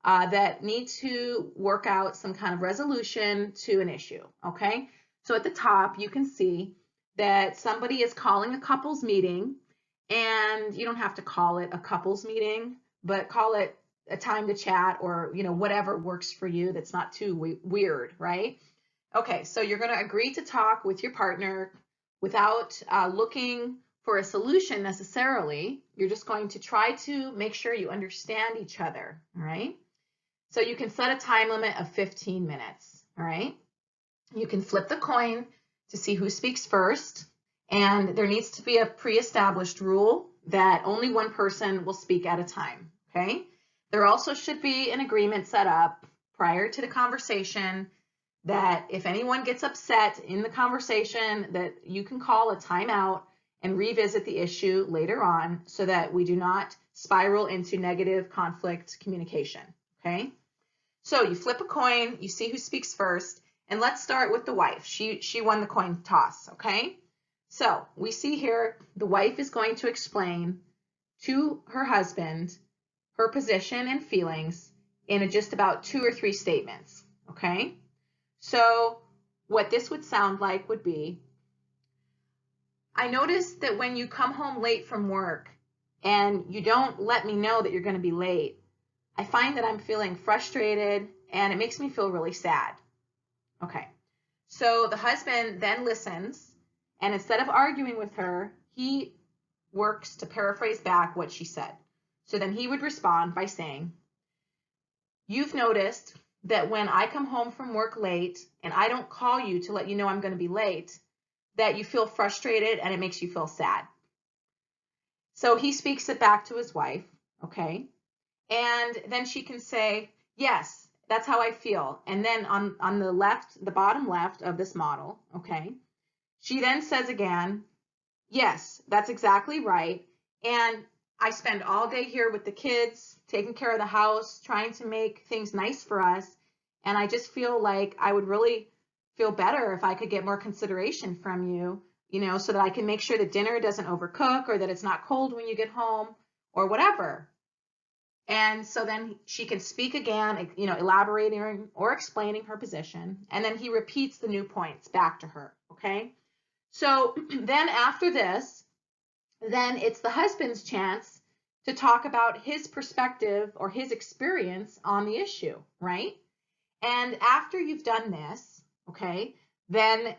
that need to work out some kind of resolution to an issue, okay? So at the top, you can see that somebody is calling a couples meeting, and you don't have to call it a couples meeting, but call it a time to chat, or whatever works for you that's not too weird, right? Okay, so you're going to agree to talk with your partner without looking for a solution necessarily. You're just going to try to make sure you understand each other, all right? So you can set a time limit of 15 minutes, all right? You can flip the coin to see who speaks first, and there needs to be a pre-established rule that only one person will speak at a time, okay? There also should be an agreement set up prior to the conversation that if anyone gets upset in the conversation, that you can call a timeout and revisit the issue later on so that we do not spiral into negative conflict communication, okay? So you flip a coin, you see who speaks first, and let's start with the wife. She won the coin toss, okay? So we see here the wife is going to explain to her husband her position and feelings in just about 2 or 3 statements, okay? So what this would sound like would be, I noticed that when you come home late from work and you don't let me know that you're going to be late, I find that I'm feeling frustrated and it makes me feel really sad. Okay, so the husband then listens, and instead of arguing with her, he works to paraphrase back what she said. So then he would respond by saying, you've noticed that when I come home from work late and I don't call you to let you know I'm going to be late, that you feel frustrated and it makes you feel sad. So he speaks it back to his wife, okay? And then she can say, yes, that's how I feel. And then on the left, the bottom left of this model, okay, she then says again, yes, that's exactly right. And I spend all day here with the kids, taking care of the house, trying to make things nice for us. And I just feel like I would really feel better if I could get more consideration from you, so that I can make sure that dinner doesn't overcook or that it's not cold when you get home or whatever. And so then she can speak again, elaborating or explaining her position. And then he repeats the new points back to her, okay? So then after this, then it's the husband's chance to talk about his perspective or his experience on the issue, right? And after you've done this, okay, then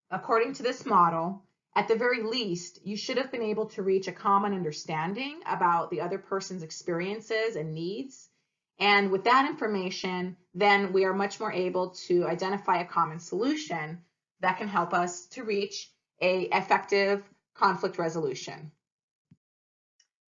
according to this model, at the very least, you should have been able to reach a common understanding about the other person's experiences and needs. And with that information, then we are much more able to identify a common solution that can help us to reach an effective conflict resolution.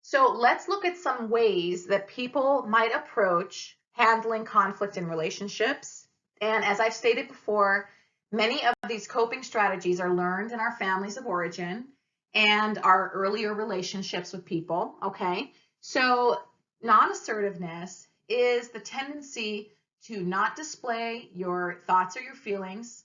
So let's look at some ways that people might approach handling conflict in relationships. And as I've stated before, many of these coping strategies are learned in our families of origin and our earlier relationships with people, okay? So non-assertiveness is the tendency to not display your thoughts or your feelings.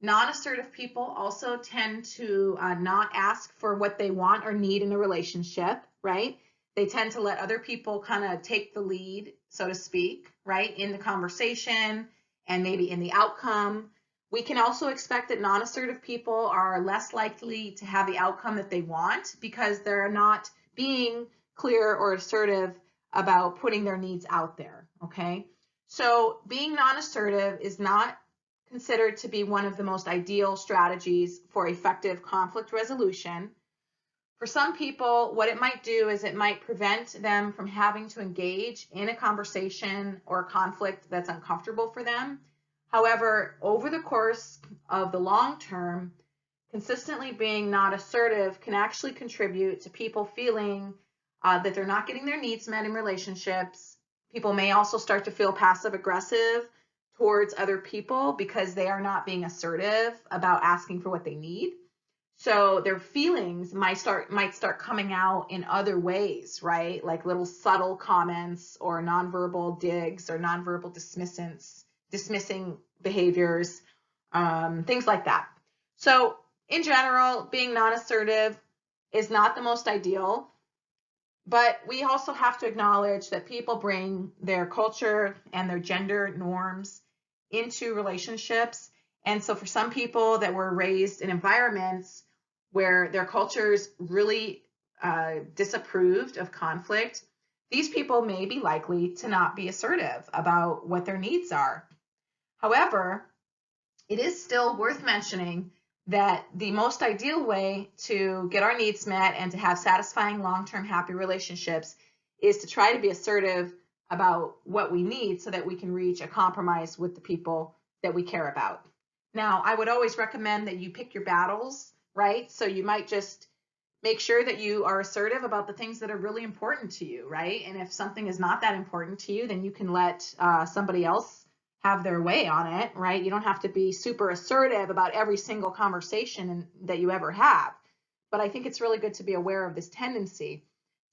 Non-assertive people also tend to not ask for what they want or need in a relationship, right? They tend to let other people kind of take the lead, so to speak, right, in the conversation and maybe in the outcome. We can also expect that non-assertive people are less likely to have the outcome that they want because they're not being clear or assertive about putting their needs out there, okay? So being non-assertive is not considered to be one of the most ideal strategies for effective conflict resolution. For some people, what it might do is it might prevent them from having to engage in a conversation or a conflict that's uncomfortable for them. However, over the course of the long term, consistently being not assertive can actually contribute to people feeling that they're not getting their needs met in relationships. People may also start to feel passive aggressive towards other people because they are not being assertive about asking for what they need. So their feelings might start coming out in other ways, right? Like little subtle comments or nonverbal digs or nonverbal dismissing behaviors, things like that. So in general, being non-assertive is not the most ideal, but we also have to acknowledge that people bring their culture and their gender norms into relationships. And so for some people that were raised in environments where their cultures really disapproved of conflict, these people may be likely to not be assertive about what their needs are. However, it is still worth mentioning that the most ideal way to get our needs met and to have satisfying long-term happy relationships is to try to be assertive about what we need so that we can reach a compromise with the people that we care about. Now, I would always recommend that you pick your battles, right? So you might just make sure that you are assertive about the things that are really important to you, right? And if something is not that important to you, then you can let somebody else have their way on it, right? You don't have to be super assertive about every single conversation that you ever have. But I think it's really good to be aware of this tendency.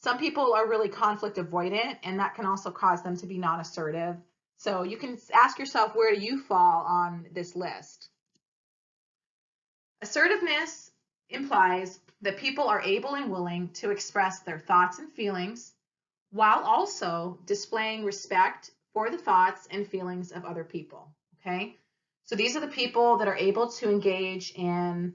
Some people are really conflict avoidant, and that can also cause them to be non-assertive. So you can ask yourself, where do you fall on this list? Assertiveness implies that people are able and willing to express their thoughts and feelings while also displaying respect for the thoughts and feelings of other people, okay? So these are the people that are able to engage in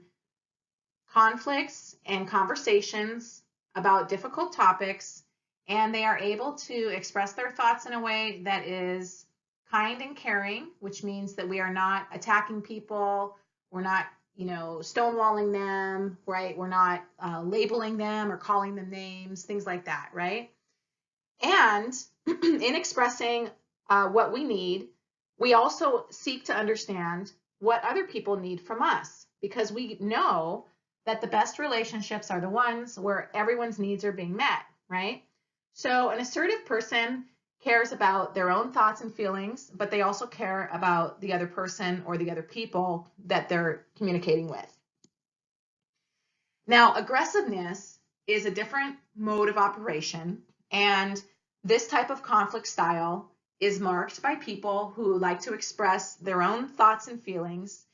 conflicts and conversations about difficult topics, and they are able to express their thoughts in a way that is kind and caring, which means that we are not attacking people, we're not stonewalling them, right? We're not labeling them or calling them names, things like that, right? And in expressing what we need, we also seek to understand what other people need from us, because we know that the best relationships are the ones where everyone's needs are being met, right? So an assertive person cares about their own thoughts and feelings, but they also care about the other person or the other people that they're communicating with. Now, aggressiveness is a different mode of operation, and this type of conflict style is marked by people who like to express their own thoughts and feelings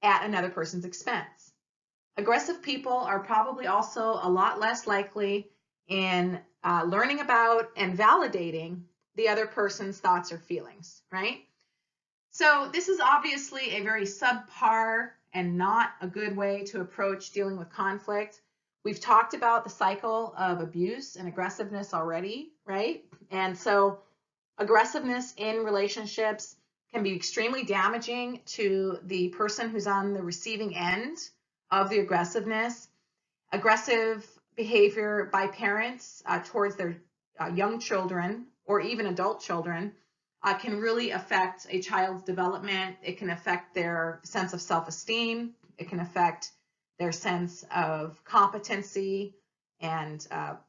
at another person's expense. Aggressive people are probably also a lot less likely in learning about and validating the other person's thoughts or feelings, right? So this is obviously a very subpar and not a good way to approach dealing with conflict. We've talked about the cycle of abuse and aggressiveness already, right? And so aggressiveness in relationships can be extremely damaging to the person who's on the receiving end of the aggressiveness. Aggressive behavior by parents towards their young children or even adult children can really affect a child's development. It can affect their sense of self-esteem. It can affect their sense of competency and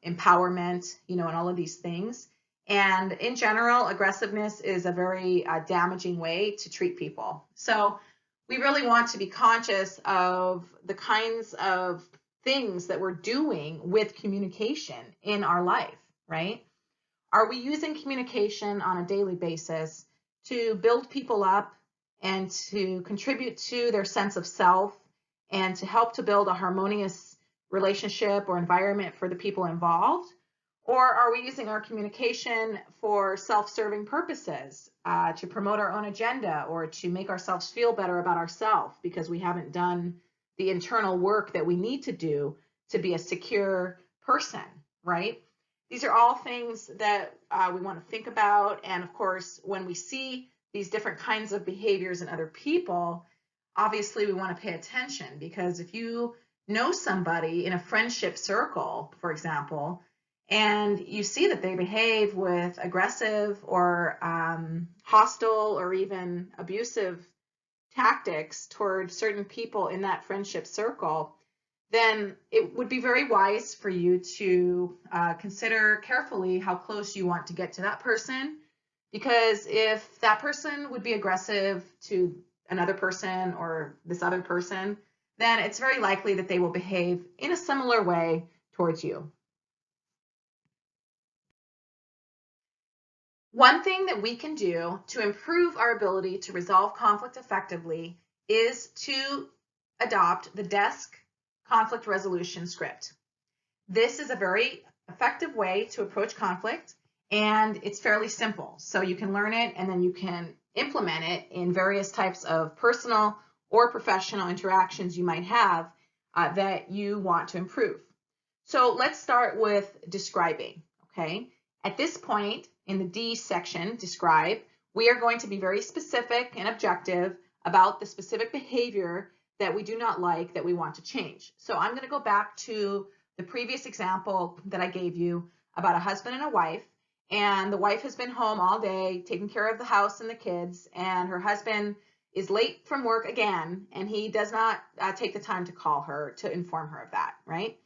empowerment, and all of these things. And in general, aggressiveness is a very damaging way to treat people. So we really want to be conscious of the kinds of things that we're doing with communication in our life, right? Are we using communication on a daily basis to build people up and to contribute to their sense of self and to help to build a harmonious relationship or environment for the people involved? Or are we using our communication for self-serving purposes, to promote our own agenda or to make ourselves feel better about ourselves because we haven't done the internal work that we need to do to be a secure person, right? These are all things that we want to think about. And of course, when we see these different kinds of behaviors in other people, obviously we want to pay attention, because if you know somebody in a friendship circle, for example, and you see that they behave with aggressive or hostile or even abusive tactics toward certain people in that friendship circle, then it would be very wise for you to consider carefully how close you want to get to that person. Because if that person would be aggressive to another person or this other person, then it's very likely that they will behave in a similar way towards you. One thing that we can do to improve our ability to resolve conflict effectively is to adopt the DESC conflict resolution script. This is a very effective way to approach conflict, and it's fairly simple. So you can learn it and then you can implement it in various types of personal or professional interactions you might have that you want to improve. So let's start with describing, okay? At this point in the D section, describe, we are going to be very specific and objective about the specific behavior that we do not like that we want to change. So I'm going to go back to the previous example that I gave you about a husband and a wife, and the wife has been home all day taking care of the house and the kids, and her husband is late from work again, and he does not take the time to call her to inform her of that, right?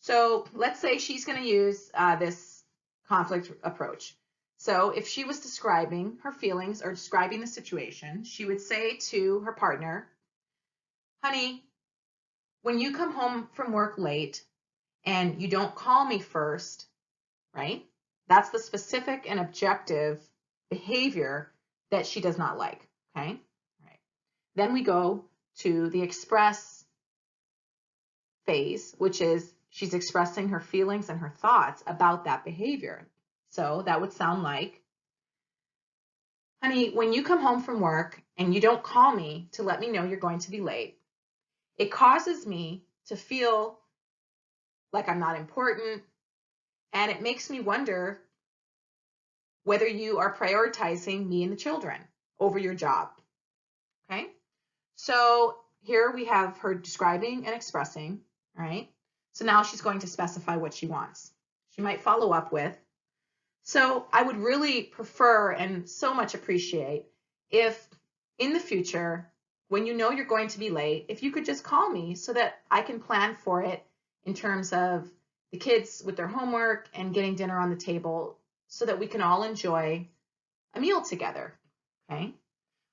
So let's say she's going to use this conflict approach. So if she was describing her feelings or describing the situation, she would say to her partner, honey, when you come home from work late and you don't call me first, right? That's the specific and objective behavior that she does not like, okay? All right. Then we go to the express phase, which is she's expressing her feelings and her thoughts about that behavior. So that would sound like, honey, when you come home from work and you don't call me to let me know you're going to be late, it causes me to feel like I'm not important, and it makes me wonder whether you are prioritizing me and the children over your job, okay? So here we have her describing and expressing, right? So now she's going to specify what she wants. She might follow up with, so I would really prefer and so much appreciate if in the future, when you know you're going to be late, if you could just call me so that I can plan for it in terms of the kids with their homework and getting dinner on the table so that we can all enjoy a meal together, okay?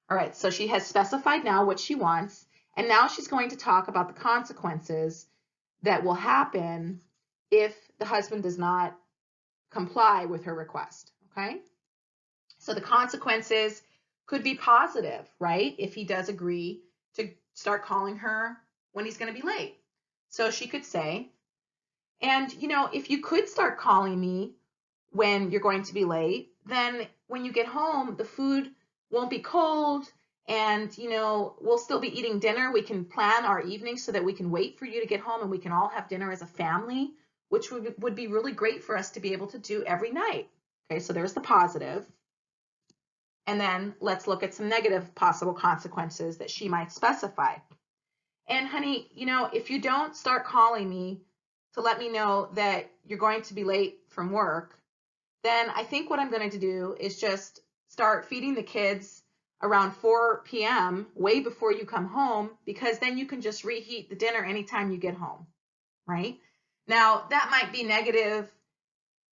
All right, so she has specified now what she wants, and now she's going to talk about the consequences that will happen if the husband does not comply with her request, okay? So the consequences could be positive, right? If he does agree to start calling her when he's going to be late. So she could say, and you know, if you could start calling me when you're going to be late, then when you get home, the food won't be cold, and you know, we'll still be eating dinner. We can plan our evening so that we can wait for you to get home and we can all have dinner as a family, which would be really great for us to be able to do every night. Okay, so there's the positive. And then let's look at some negative possible consequences that she might specify. And honey, you know, if you don't start calling me to let me know that you're going to be late from work, then I think what I'm going to do is just start feeding the kids around 4 p.m. way before you come home, because then you can just reheat the dinner anytime you get home, right? Now, that might be negative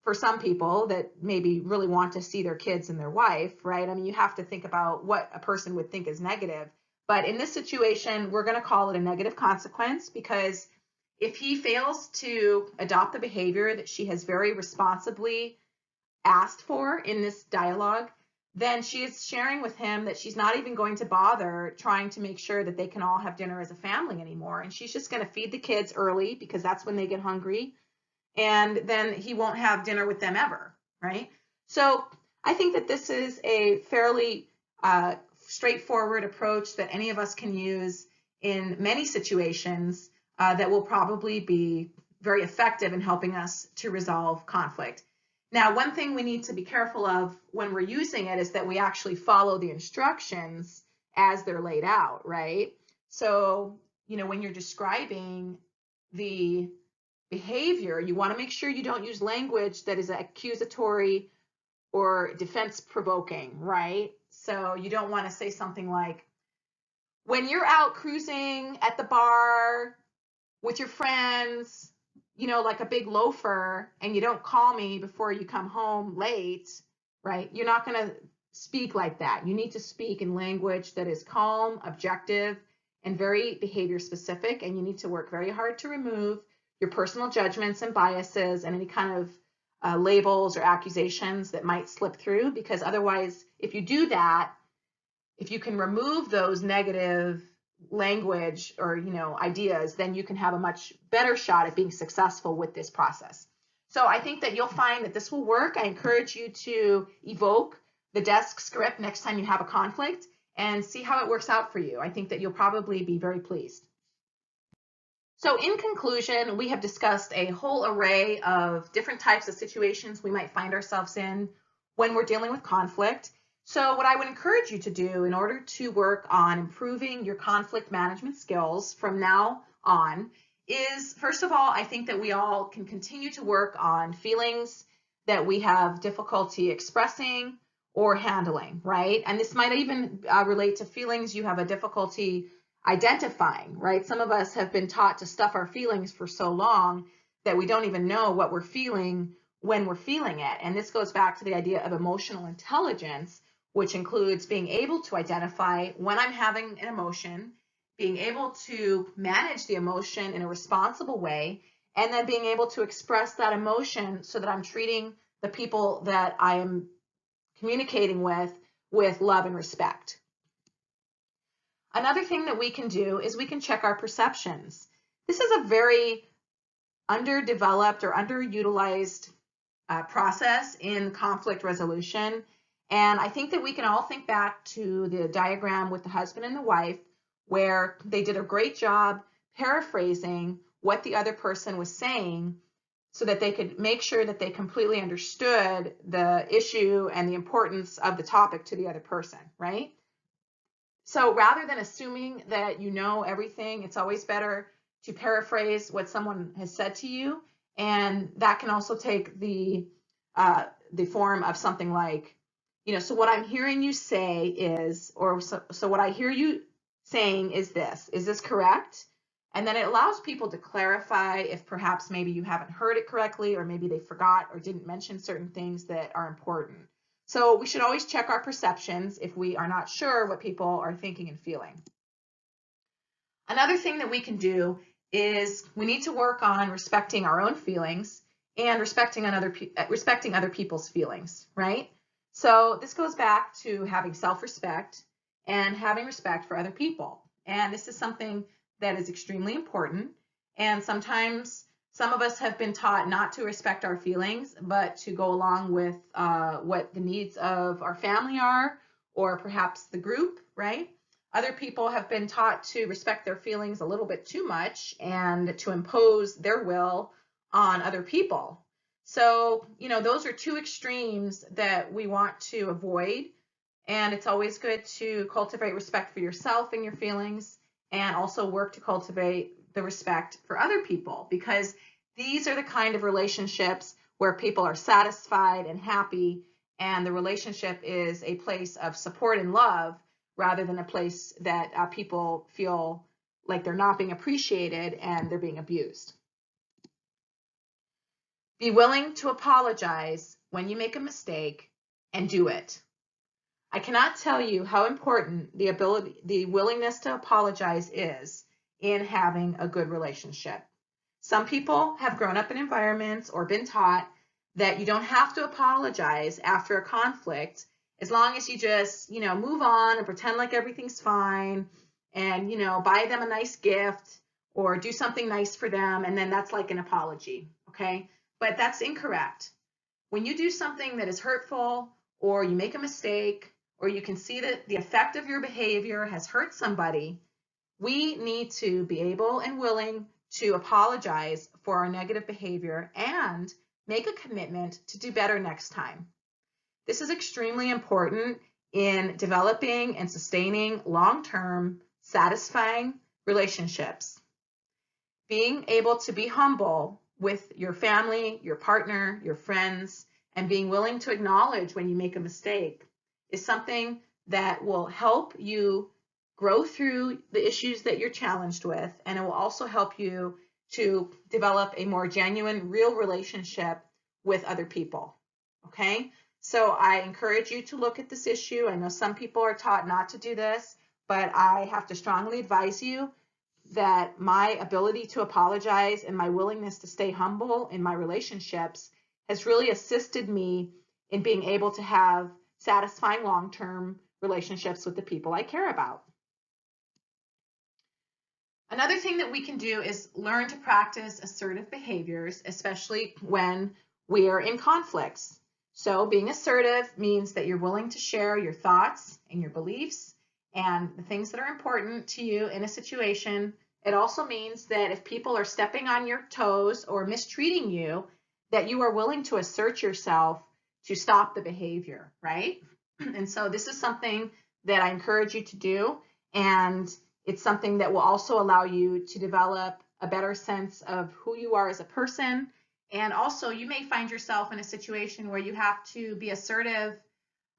for some people that maybe really want to see their kids and their wife, right? I mean, you have to think about what a person would think is negative. But in this situation, we're going to call it a negative consequence, because if he fails to adopt the behavior that she has very responsibly asked for in this dialogue, then she is sharing with him that she's not even going to bother trying to make sure that they can all have dinner as a family anymore. And she's just going to feed the kids early because that's when they get hungry. And then he won't have dinner with them ever, right? So I think that this is a fairly straightforward approach that any of us can use in many situations that will probably be very effective in helping us to resolve conflict. Now, one thing we need to be careful of when we're using it is that we actually follow the instructions as they're laid out, right? So, you know, when you're describing the behavior, you want to make sure you don't use language that is accusatory or defense provoking, right? So you don't want to say something like, when you're out cruising at the bar with your friends, like a big loafer, and you don't call me before you come home late, right? You're not going to speak like that. You need to speak in language that is calm, objective, and very behavior specific. And you need to work very hard to remove your personal judgments and biases and any kind of labels or accusations that might slip through, because otherwise, if you do that, if you can remove those negative language or ideas, then you can have a much better shot at being successful with this process. So I think that you'll find that this will work. I encourage you to evoke the desk script next time you have a conflict and see how it works out for you. I think that you'll probably be very pleased. So in conclusion, we have discussed a whole array of different types of situations we might find ourselves in when we're dealing with conflict. So what I would encourage you to do in order to work on improving your conflict management skills from now on is, first of all, I think that we all can continue to work on feelings that we have difficulty expressing or handling, right? And this might even relate to feelings you have a difficulty identifying, right? Some of us have been taught to stuff our feelings for so long that we don't even know what we're feeling when we're feeling it. And this goes back to the idea of emotional intelligence, which includes being able to identify when I'm having an emotion, being able to manage the emotion in a responsible way, and then being able to express that emotion so that I'm treating the people that I am communicating with love and respect. Another thing that we can do is we can check our perceptions. This is a very underdeveloped or underutilized process in conflict resolution. And I think that we can all think back to the diagram with the husband and the wife, where they did a great job paraphrasing what the other person was saying so that they could make sure that they completely understood the issue and the importance of the topic to the other person, right? So rather than assuming that you know everything, it's always better to paraphrase what someone has said to you. And that can also take the form of something like, so what I'm hearing you say is, or so what I hear you saying is this correct? And then it allows people to clarify if perhaps maybe you haven't heard it correctly, or maybe they forgot or didn't mention certain things that are important. So we should always check our perceptions if we are not sure what people are thinking and feeling. Another thing that we can do is we need to work on respecting our own feelings and respecting other people's feelings, right? So this goes back to having self-respect and having respect for other people. And this is something that is extremely important. And sometimes some of us have been taught not to respect our feelings, but to go along with what the needs of our family are, or perhaps the group, right? Other people have been taught to respect their feelings a little bit too much and to impose their will on other people. So, those are two extremes that we want to avoid. And it's always good to cultivate respect for yourself and your feelings, and also work to cultivate the respect for other people, because these are the kind of relationships where people are satisfied and happy, and the relationship is a place of support and love rather than a place that people feel like they're not being appreciated and they're being abused. Be willing to apologize when you make a mistake, and do it. I cannot tell you how important the willingness to apologize is in having a good relationship. Some people have grown up in environments or been taught that you don't have to apologize after a conflict, as long as you just, move on and pretend like everything's fine, and, buy them a nice gift or do something nice for them, and then that's like an apology, okay? But that's incorrect. When you do something that is hurtful, or you make a mistake, or you can see that the effect of your behavior has hurt somebody, we need to be able and willing to apologize for our negative behavior and make a commitment to do better next time. This is extremely important in developing and sustaining long-term, satisfying relationships. being able to be humble with your family, your partner, your friends, and being willing to acknowledge when you make a mistake is something that will help you grow through the issues that you're challenged with, and it will also help you to develop a more genuine, real relationship with other people. Okay? So I encourage you to look at this issue. I know some people are taught not to do this, but I have to strongly advise you that my ability to apologize and my willingness to stay humble in my relationships has really assisted me in being able to have satisfying long-term relationships with the people I care about. Another thing that we can do is learn to practice assertive behaviors, especially when we are in conflicts. So being assertive means that you're willing to share your thoughts and your beliefs and the things that are important to you in a situation. It also means that if people are stepping on your toes or mistreating you, that you are willing to assert yourself to stop the behavior, right? And so this is something that I encourage you to do, and it's something that will also allow you to develop a better sense of who you are as a person. And also, you may find yourself in a situation where you have to be assertive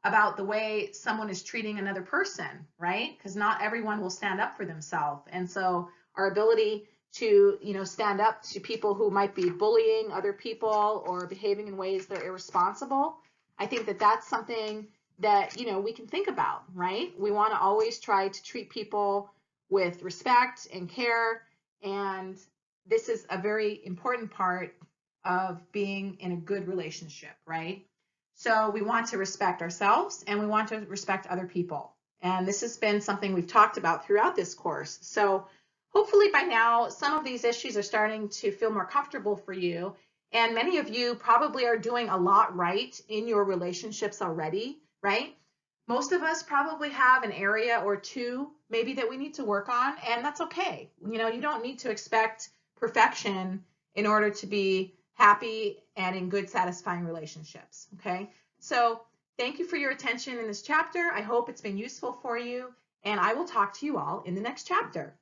about the way someone is treating another person, right? Because not everyone will stand up for themselves. And so our ability to, stand up to people who might be bullying other people or behaving in ways that are irresponsible, I think that that's something that, we can think about, right? We want to always try to treat people with respect and care. And this is a very important part of being in a good relationship, right? So we want to respect ourselves and we want to respect other people. And this has been something we've talked about throughout this course. So hopefully by now, some of these issues are starting to feel more comfortable for you. And many of you probably are doing a lot right in your relationships already, right? Most of us probably have an area or two maybe that we need to work on, and that's okay. You don't need to expect perfection in order to be happy and in good, satisfying relationships, okay? So thank you for your attention in this chapter. I hope it's been useful for you, and I will talk to you all in the next chapter.